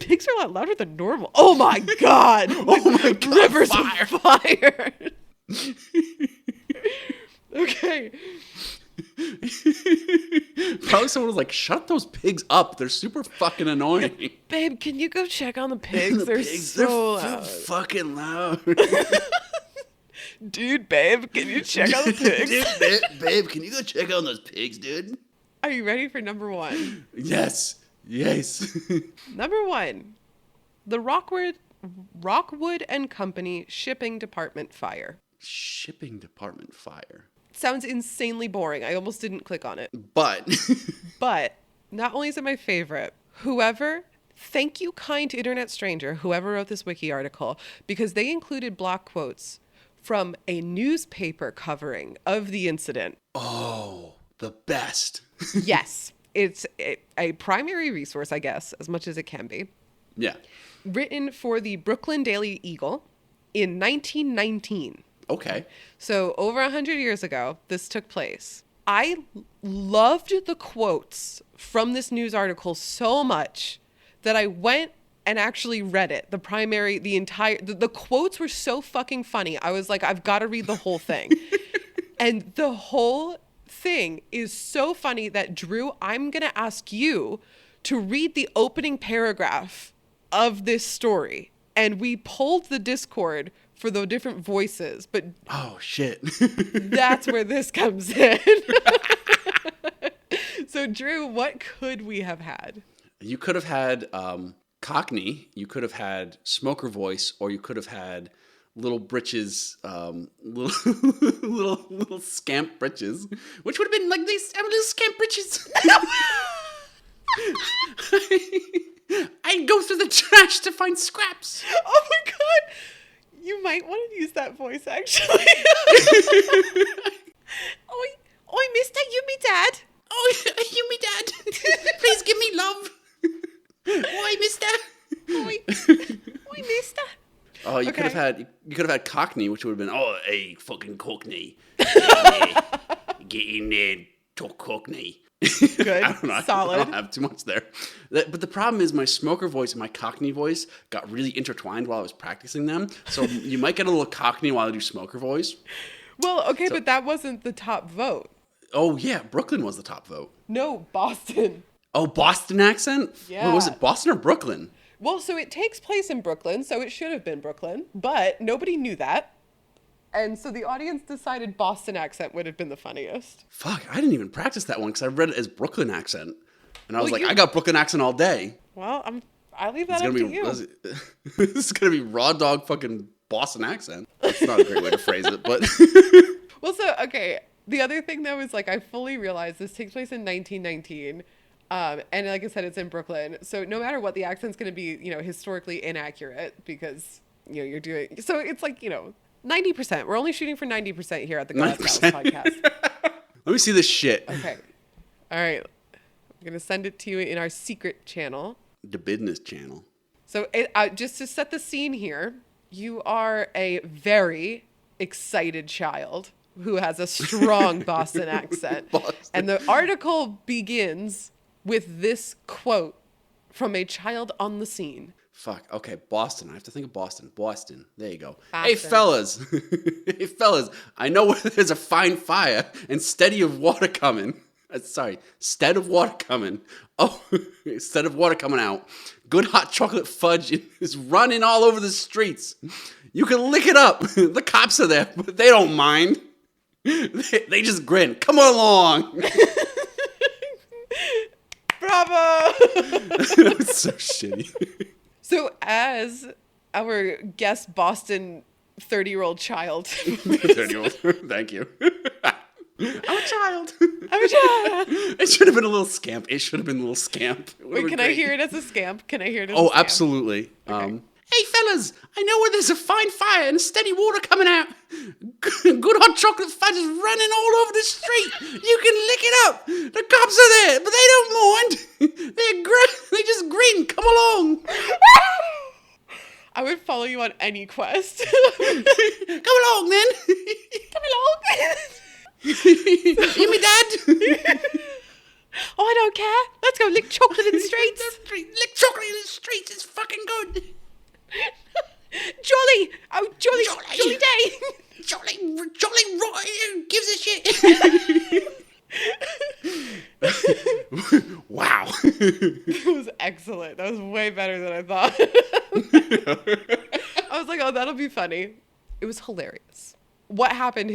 Speaker 2: Pigs are a lot louder than normal. Oh my God.
Speaker 1: Oh my God.
Speaker 2: Rivers
Speaker 1: Fire.
Speaker 2: of fire. Okay.
Speaker 1: Probably someone was like, shut those pigs up. They're super fucking annoying.
Speaker 2: Babe, can you go check on the pigs?
Speaker 1: The
Speaker 2: They're
Speaker 1: pigs,
Speaker 2: so
Speaker 1: they're
Speaker 2: loud.
Speaker 1: fucking loud.
Speaker 2: Dude, babe, can you check on the pigs?
Speaker 1: Dude, babe, can you go check on those pigs, dude?
Speaker 2: Are you ready for number one?
Speaker 1: Yes.
Speaker 2: Number one, the Rockwood and Company shipping department fire.
Speaker 1: Shipping department fire.
Speaker 2: Sounds insanely boring. I almost didn't click on it.
Speaker 1: But
Speaker 2: But not only is it my favorite, thank you, kind internet stranger, whoever wrote this wiki article, because they included block quotes from a newspaper covering of the incident.
Speaker 1: oh, the best.
Speaker 2: Yes, it's a primary resource, I guess, as much as it can be.
Speaker 1: Yeah.
Speaker 2: Written for the Brooklyn Daily Eagle in 1919.
Speaker 1: Okay.
Speaker 2: So over 100 years ago, this took place. I loved the quotes from this news article so much that I went and actually read it. The quotes were so fucking funny. I was like, I've got to read the whole thing. And the whole thing is so funny that, Drew, I'm going to ask you to read the opening paragraph of this story. And we polled the Discord for the different voices, but
Speaker 1: oh shit.
Speaker 2: that's where this comes in. So Drew, what could we have had?
Speaker 1: You could have had Cockney, you could have had Smoker Voice, or you could have had Little Britches, little scamp britches, which would have been like these little scamp britches. I'd go through the trash to find scraps.
Speaker 2: Oh my god, you might want to use that voice actually. Oi, mister, you me dad.
Speaker 1: Oh, you me dad. Please give me love. Oi, mister.
Speaker 2: Oi, mister.
Speaker 1: Oh, you
Speaker 2: Okay.
Speaker 1: could have had Cockney, which would have been, oh, hey, fucking Cockney. Get in there, talk Cockney.
Speaker 2: Good.
Speaker 1: I don't know.
Speaker 2: Solid.
Speaker 1: I don't have too much there. But the problem is my Smoker voice and my Cockney voice got really intertwined while I was practicing them. So you might get a little Cockney while I do Smoker voice.
Speaker 2: Well, okay, but that wasn't the top vote.
Speaker 1: Oh, yeah. Brooklyn was the top vote.
Speaker 2: No, Boston.
Speaker 1: Oh, Boston accent?
Speaker 2: Yeah.
Speaker 1: Wait, was it Boston or Brooklyn?
Speaker 2: Well, so it takes place in Brooklyn, so it should have been Brooklyn, but nobody knew that. And so the audience decided Boston accent would have been the funniest.
Speaker 1: Fuck, I didn't even practice that one because I read it as Brooklyn accent. And I was
Speaker 2: Well,
Speaker 1: like, I got Brooklyn accent all day.
Speaker 2: Well, I'll leave that up to you.
Speaker 1: This is going to be raw dog fucking Boston accent. That's not a great way to phrase it, but...
Speaker 2: Well, so, okay. The other thing, though, is, like, I fully realized this takes place in 1919. And like I said, it's in Brooklyn. So no matter what, the accent's going to be, historically inaccurate because, you're doing... So it's like, 90%. We're only shooting for 90% here at the Glass House
Speaker 1: 90%.
Speaker 2: podcast.
Speaker 1: Let me see this shit.
Speaker 2: Okay. All right. I'm going to send it to you in our secret channel.
Speaker 1: The business channel.
Speaker 2: So just to set the scene here, you are a very excited child who has a strong Boston accent.
Speaker 1: Boston.
Speaker 2: And the article begins with this quote from a child on the scene.
Speaker 1: Fuck. Okay, Boston. I have to think of Boston. Boston. There you go.
Speaker 2: Boston.
Speaker 1: Hey, fellas. Hey, fellas. I know where there's a fine fire and steady of water coming. Stead of water coming. Oh, instead of water coming out. Good hot chocolate fudge is running all over the streets. You can lick it up. The cops are there, but they don't mind. They just grin. Come along.
Speaker 2: Bravo!
Speaker 1: It's so shitty.
Speaker 2: So as our guest Boston 30-year-old child.
Speaker 1: 30-year-old. Thank you. I'm a child. It should have been a little scamp. It should have been a little scamp.
Speaker 2: Wait, can I hear it as a scamp? Can I hear it as a
Speaker 1: Oh,
Speaker 2: scamp?
Speaker 1: absolutely.
Speaker 2: Okay.
Speaker 1: Hey, fellas, I know where there's a fine fire and steady water coming out. Good hot chocolate fudge is running all over the street. You can lick it up. The cops are there, but they don't mind. They just grin. Come along.
Speaker 2: I would follow you on any quest.
Speaker 1: Come along, then.
Speaker 2: Come along.
Speaker 1: You me dad?
Speaker 2: Oh, I don't care. Let's go lick chocolate in the streets.
Speaker 1: Lick chocolate in the streets. It's fucking good.
Speaker 2: Jolly. Oh, jolly day.
Speaker 1: Charlie Roy gives a shit. Wow.
Speaker 2: It was excellent. That was way better than I thought. I was like, oh, that'll be funny. It was hilarious. What happened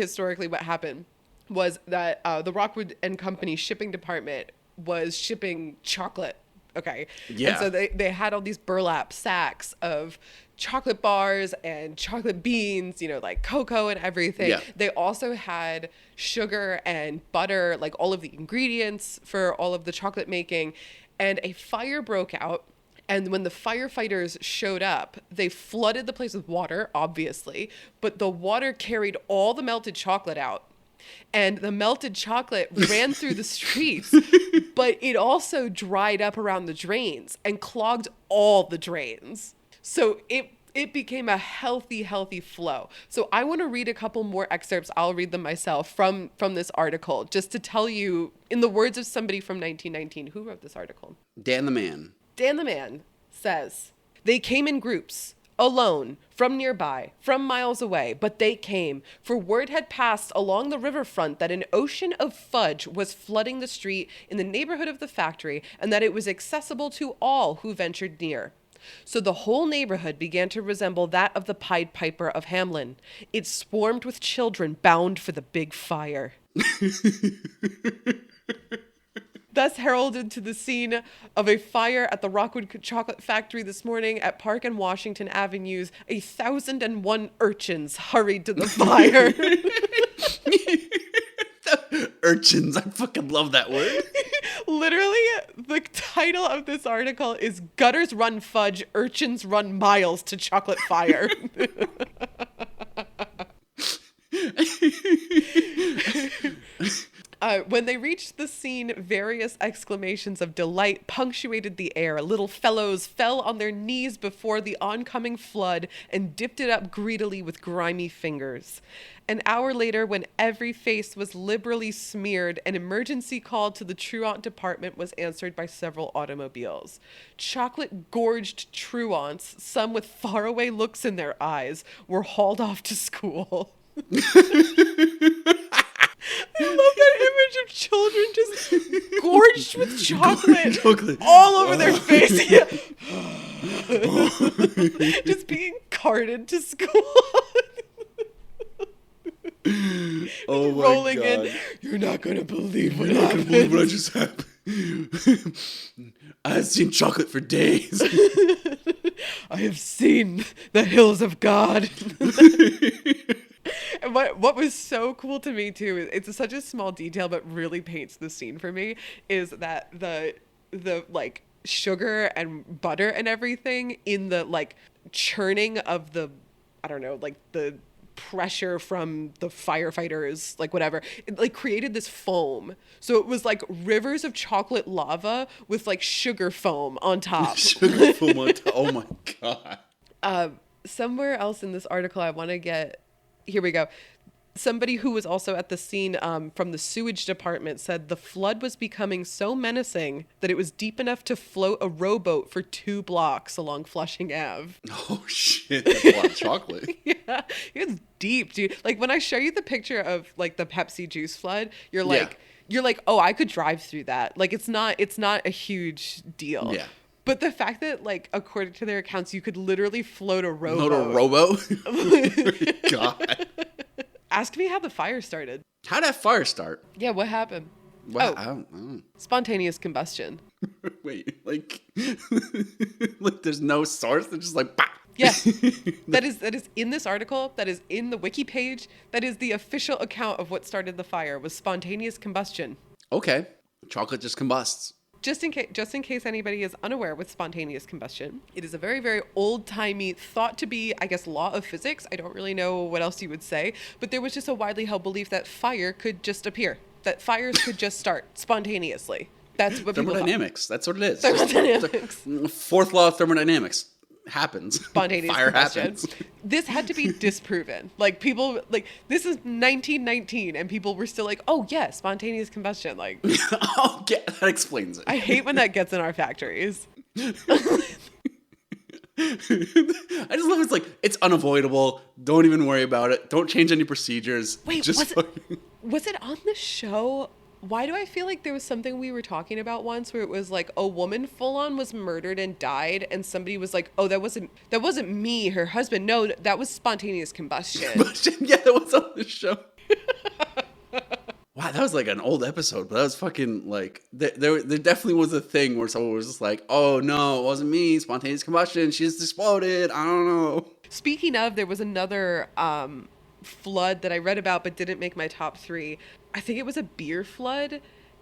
Speaker 2: was that the Rockwood and Company shipping department was shipping chocolate. Okay.
Speaker 1: Yeah.
Speaker 2: And so they had all these burlap sacks of chocolate bars and chocolate beans, like cocoa and everything.
Speaker 1: Yeah.
Speaker 2: They also had sugar and butter, like all of the ingredients for all of the chocolate making. And a fire broke out. And when the firefighters showed up, they flooded the place with water, obviously, but the water carried all the melted chocolate out. And the melted chocolate ran through the streets, but it also dried up around the drains and clogged all the drains. So it became a healthy flow. So I want to read a couple more excerpts. I'll read them myself from this article, just to tell you, in the words of somebody from 1919, who wrote this article?
Speaker 1: Dan the Man.
Speaker 2: Dan the Man says, "They came in groups, alone, from nearby, from miles away, but they came, for word had passed along the riverfront that an ocean of fudge was flooding the street in the neighborhood of the factory, and that it was accessible to all who ventured near. So the whole neighborhood began to resemble that of the Pied Piper of Hamelin. It swarmed with children bound for the big fire." Thus heralded to the scene of a fire at the Rockwood Chocolate Factory this morning at Park and Washington Avenues, 1,001 urchins hurried to the fire.
Speaker 1: Urchins. I fucking love that word.
Speaker 2: Literally, the title of this article is "Gutters Run Fudge, Urchins Run Miles to Chocolate Fire." When they reached the scene, various exclamations of delight punctuated the air. Little fellows fell on their knees before the oncoming flood and dipped it up greedily with grimy fingers. An hour later, when every face was liberally smeared, an emergency call to the truant department was answered by several automobiles. Chocolate-gorged truants, some with faraway looks in their eyes, were hauled off to school. I love that image of children just gorged with chocolate all over their face. Yeah. Just being carted to school.
Speaker 1: Oh my
Speaker 2: rolling
Speaker 1: God.
Speaker 2: in. You're not going to believe what
Speaker 1: I can't
Speaker 2: happened.
Speaker 1: believe what just happened. I have seen chocolate for days.
Speaker 2: I have seen the hills of God. And what was so cool to me too, is it's such a small detail but really paints the scene for me, is that the like sugar and butter and everything in the like churning of the, I don't know, like the pressure from the firefighters, like whatever, it like created this foam. So it was like rivers of chocolate lava with like sugar foam on top.
Speaker 1: Sugar foam on top. Oh my God.
Speaker 2: Somewhere else in this article, I want to get, here we go. Somebody who was also at the scene from the sewage department said the flood was becoming so menacing that it was deep enough to float a rowboat for 2 blocks along Flushing Ave.
Speaker 1: Oh shit, that's a lot of chocolate.
Speaker 2: Yeah, it's deep, dude. Like when I show you the picture of like the Pepsi juice flood, you're like, oh, I could drive through that. Like it's not a huge deal.
Speaker 1: Yeah.
Speaker 2: But the fact that, like, according to their accounts, you could literally float a rowboat.
Speaker 1: Not a rowboat? Oh God.
Speaker 2: Ask me how the fire started.
Speaker 1: How'd that fire start?
Speaker 2: Yeah, what happened?
Speaker 1: Wow.
Speaker 2: Oh,
Speaker 1: I don't.
Speaker 2: spontaneous combustion.
Speaker 1: Wait, like there's no source? They're just like, bah!
Speaker 2: Yeah, that is in this article. That is in the wiki page. That is the official account of what started the fire, was spontaneous combustion.
Speaker 1: Okay. Chocolate just combusts.
Speaker 2: Just in case anybody is unaware with spontaneous combustion, it is a very, very old-timey, thought to be, I guess, law of physics. I don't really know what else you would say, but there was just a widely held belief that fire could just appear, that fires could just start spontaneously. That's what people thought.
Speaker 1: Thermodynamics. That's what it is.
Speaker 2: Thermodynamics.
Speaker 1: Fourth law of thermodynamics. Happens.
Speaker 2: Spontaneous
Speaker 1: Fire
Speaker 2: combustion.
Speaker 1: happens.
Speaker 2: This had to be disproven. Like people, like this is 1919, and people were still like, "Oh yeah, spontaneous combustion." Like,
Speaker 1: That explains it.
Speaker 2: I hate when that gets in our factories.
Speaker 1: I just love it's like, it's unavoidable. Don't even worry about it. Don't change any procedures.
Speaker 2: Wait,
Speaker 1: just
Speaker 2: was it on the show? Why do I feel like there was something we were talking about once where it was like a woman full on was murdered and died, and somebody was like, "Oh, that wasn't me, her husband. No, that was spontaneous combustion."
Speaker 1: Yeah, that was on the show. Wow, that was like an old episode, but that was fucking like there definitely was a thing where someone was just like, "Oh no, it wasn't me. Spontaneous combustion. She just exploded. I don't know."
Speaker 2: Speaking of, there was another flood that I read about but didn't make my top 3. I think it was a beer flood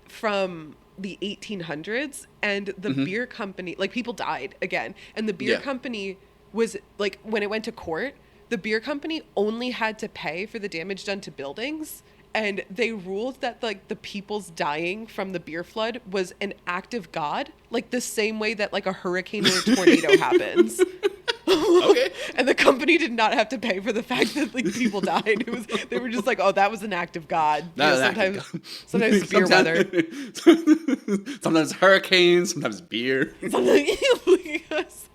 Speaker 2: from the 1800s, and the beer company, like, people died again, and the beer company was like, when it went to court, the beer company only had to pay for the damage done to buildings, and they ruled that like the people's dying from the beer flood was an act of God, like the same way that like a hurricane or a tornado happens.
Speaker 1: Okay.
Speaker 2: And the company did not have to pay for the fact that like people died. They were just like, oh, that was an act of God. Sometimes beer weather.
Speaker 1: Sometimes hurricanes, sometimes beer.
Speaker 2: I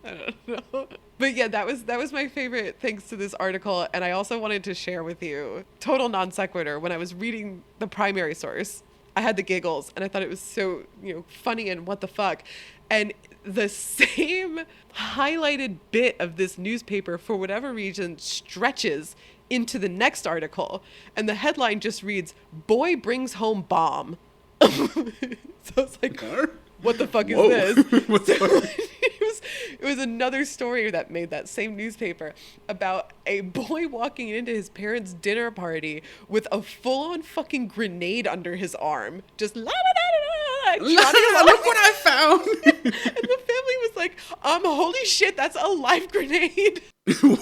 Speaker 2: don't know. But yeah, that was my favorite thanks to this article. And I also wanted to share with you, total non sequitur, when I was reading the primary source, I had the giggles and I thought it was so, funny and what the fuck. And the same highlighted bit of this newspaper, for whatever reason, stretches into the next article. And the headline just reads, "Boy brings home bomb." So it's like, what the fuck is this? It was another story that made that same newspaper about a boy walking into his parents' dinner party with a full-on fucking grenade under his arm. Just la la la la la.
Speaker 1: Look what I found.
Speaker 2: And the family was like, holy shit, that's a live grenade.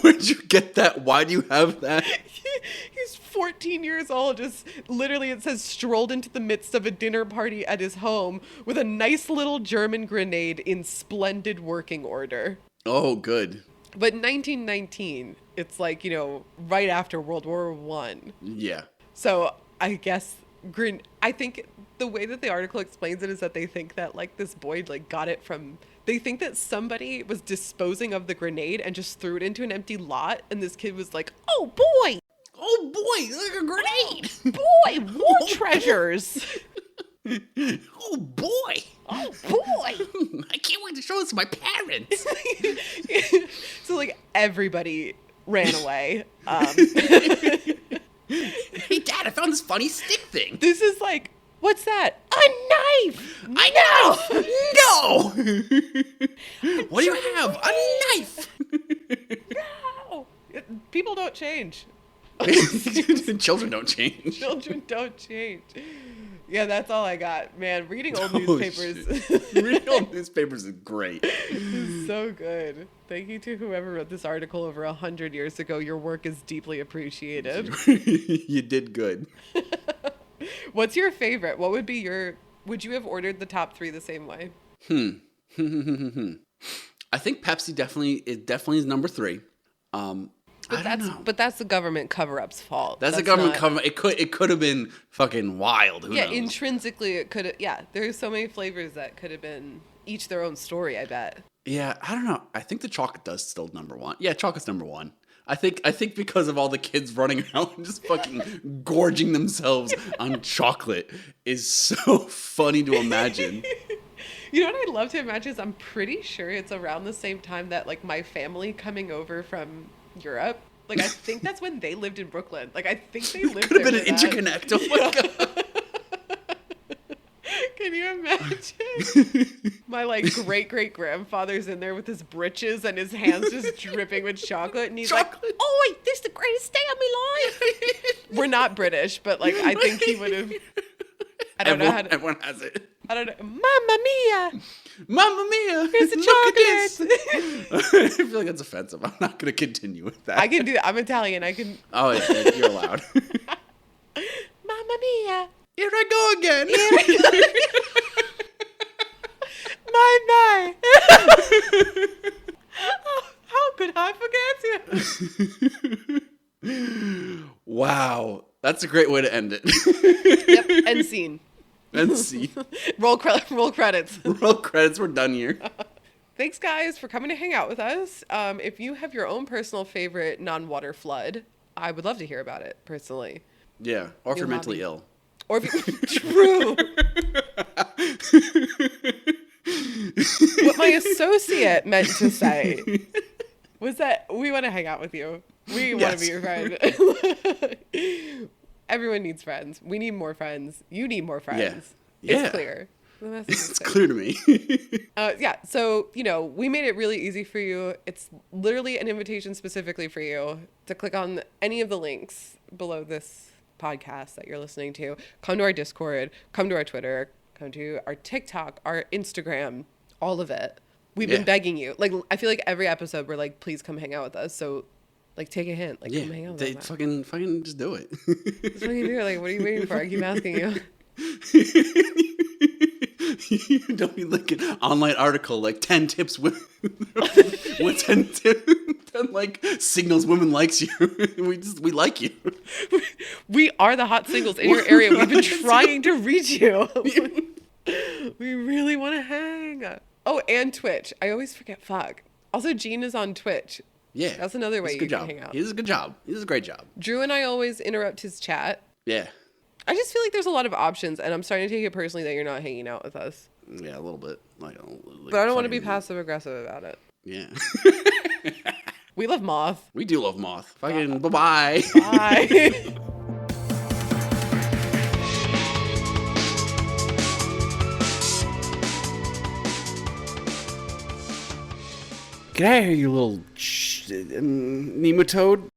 Speaker 1: Where'd you get that? Why do you have that?
Speaker 2: He's 14 years old. Just literally, it says, strolled into the midst of a dinner party at his home with a nice little German grenade in splendid working order.
Speaker 1: Oh, good.
Speaker 2: But 1919, it's like, right after World War One.
Speaker 1: Yeah.
Speaker 2: So I guess I think the way that the article explains it is that they think that like this boy like got it from. They think that somebody was disposing of the grenade and just threw it into an empty lot, and this kid was like, "Oh boy,
Speaker 1: like a grenade!
Speaker 2: Boy, war treasures!
Speaker 1: Oh boy! I can't wait to show this to my parents."
Speaker 2: So like everybody ran away.
Speaker 1: Hey Dad, I found this funny stick thing.
Speaker 2: This is like, what's that? A knife!
Speaker 1: No! What do you have? A knife!
Speaker 2: No! People don't change.
Speaker 1: Children don't change.
Speaker 2: Children don't change. Yeah, that's all I got. Man, reading old newspapers.
Speaker 1: Reading old newspapers is great.
Speaker 2: It's so good. Thank you to whoever wrote this article over 100 years ago. Your work is deeply appreciated.
Speaker 1: You did good.
Speaker 2: What's your favorite? What would be would you have ordered the top 3 the same way?
Speaker 1: I think Pepsi definitely is number 3.
Speaker 2: But that's the government cover-up's fault.
Speaker 1: That's the government cover. It could have been fucking wild. Who knows?
Speaker 2: Intrinsically it could have. Yeah, there's so many flavors that could have been each their own story, I bet.
Speaker 1: Yeah, I don't know. I think the chocolate does still number 1. Yeah, chocolate's number 1. I think because of all the kids running around and just fucking gorging themselves on chocolate is so funny to imagine.
Speaker 2: You know what I'd love to imagine is I'm pretty sure it's around the same time that like my family coming over from Europe. Like I think that's when they lived in Brooklyn. Like I think they lived
Speaker 1: Could have
Speaker 2: there
Speaker 1: been an interconnect. Oh my God.
Speaker 2: Can you imagine? My like great grandfather's in there with his britches and his hands just dripping with chocolate, and he's like, "Oh, this is the greatest day of my life." We're not British, but like I think he would have. I don't know how to.
Speaker 1: Everyone has it.
Speaker 2: I don't know. Mamma mia!
Speaker 1: Mamma mia!
Speaker 2: Here's the chocolate.
Speaker 1: I feel like that's offensive. I'm not going to continue with that.
Speaker 2: I can do that. I'm Italian. I can.
Speaker 1: Oh, yeah, you're allowed.
Speaker 2: Mamma mia!
Speaker 1: Here I go again.
Speaker 2: My. Oh, how could I forget you?
Speaker 1: Wow, that's a great way to end it.
Speaker 2: Yep, end scene.
Speaker 1: End scene.
Speaker 2: Roll credits.
Speaker 1: Roll credits. We're done here.
Speaker 2: Thanks, guys, for coming to hang out with us. If you have your own personal favorite non-water flood, I would love to hear about it, personally.
Speaker 1: Yeah, or if you're mentally ill.
Speaker 2: Or if you... True. What my associate meant to say was that we want to hang out with you. We want to be your friend. Everyone needs friends. We need more friends. You need more friends.
Speaker 1: Yeah.
Speaker 2: It's clear.
Speaker 1: It's clear to me.
Speaker 2: So, we made it really easy for you. It's literally an invitation specifically for you to click on any of the links below this podcast that you're listening to. Come to our Discord, come to our Twitter, come to our TikTok, our Instagram, all of it. We've been begging you. Like, I feel like every episode we're like, please come hang out with us. So, like, take a hint. Like, come hang out with us.
Speaker 1: Fucking just do it.
Speaker 2: That's what you do. Like, what are you waiting for? I keep asking you.
Speaker 1: You don't need like an online article like 10 tips with 10 like signals women likes you. we like you.
Speaker 2: We are the hot singles in your area. We've been trying to reach you. We really want to hang. Oh, and Twitch. I always forget. Fuck. Also, Gene is on Twitch.
Speaker 1: Yeah,
Speaker 2: that's another way you can hang out.
Speaker 1: He does a good job. He does a great job.
Speaker 2: Drew and I always interrupt his chat.
Speaker 1: Yeah.
Speaker 2: I just feel like there's a lot of options, and I'm starting to take it personally that you're not hanging out with us.
Speaker 1: Yeah, a little bit. But
Speaker 2: I don't want to be passive aggressive about it.
Speaker 1: Yeah.
Speaker 2: We love Moth.
Speaker 1: We do love Moth. Fucking bye-bye.
Speaker 2: Bye.
Speaker 1: Get out of here, you little nematode.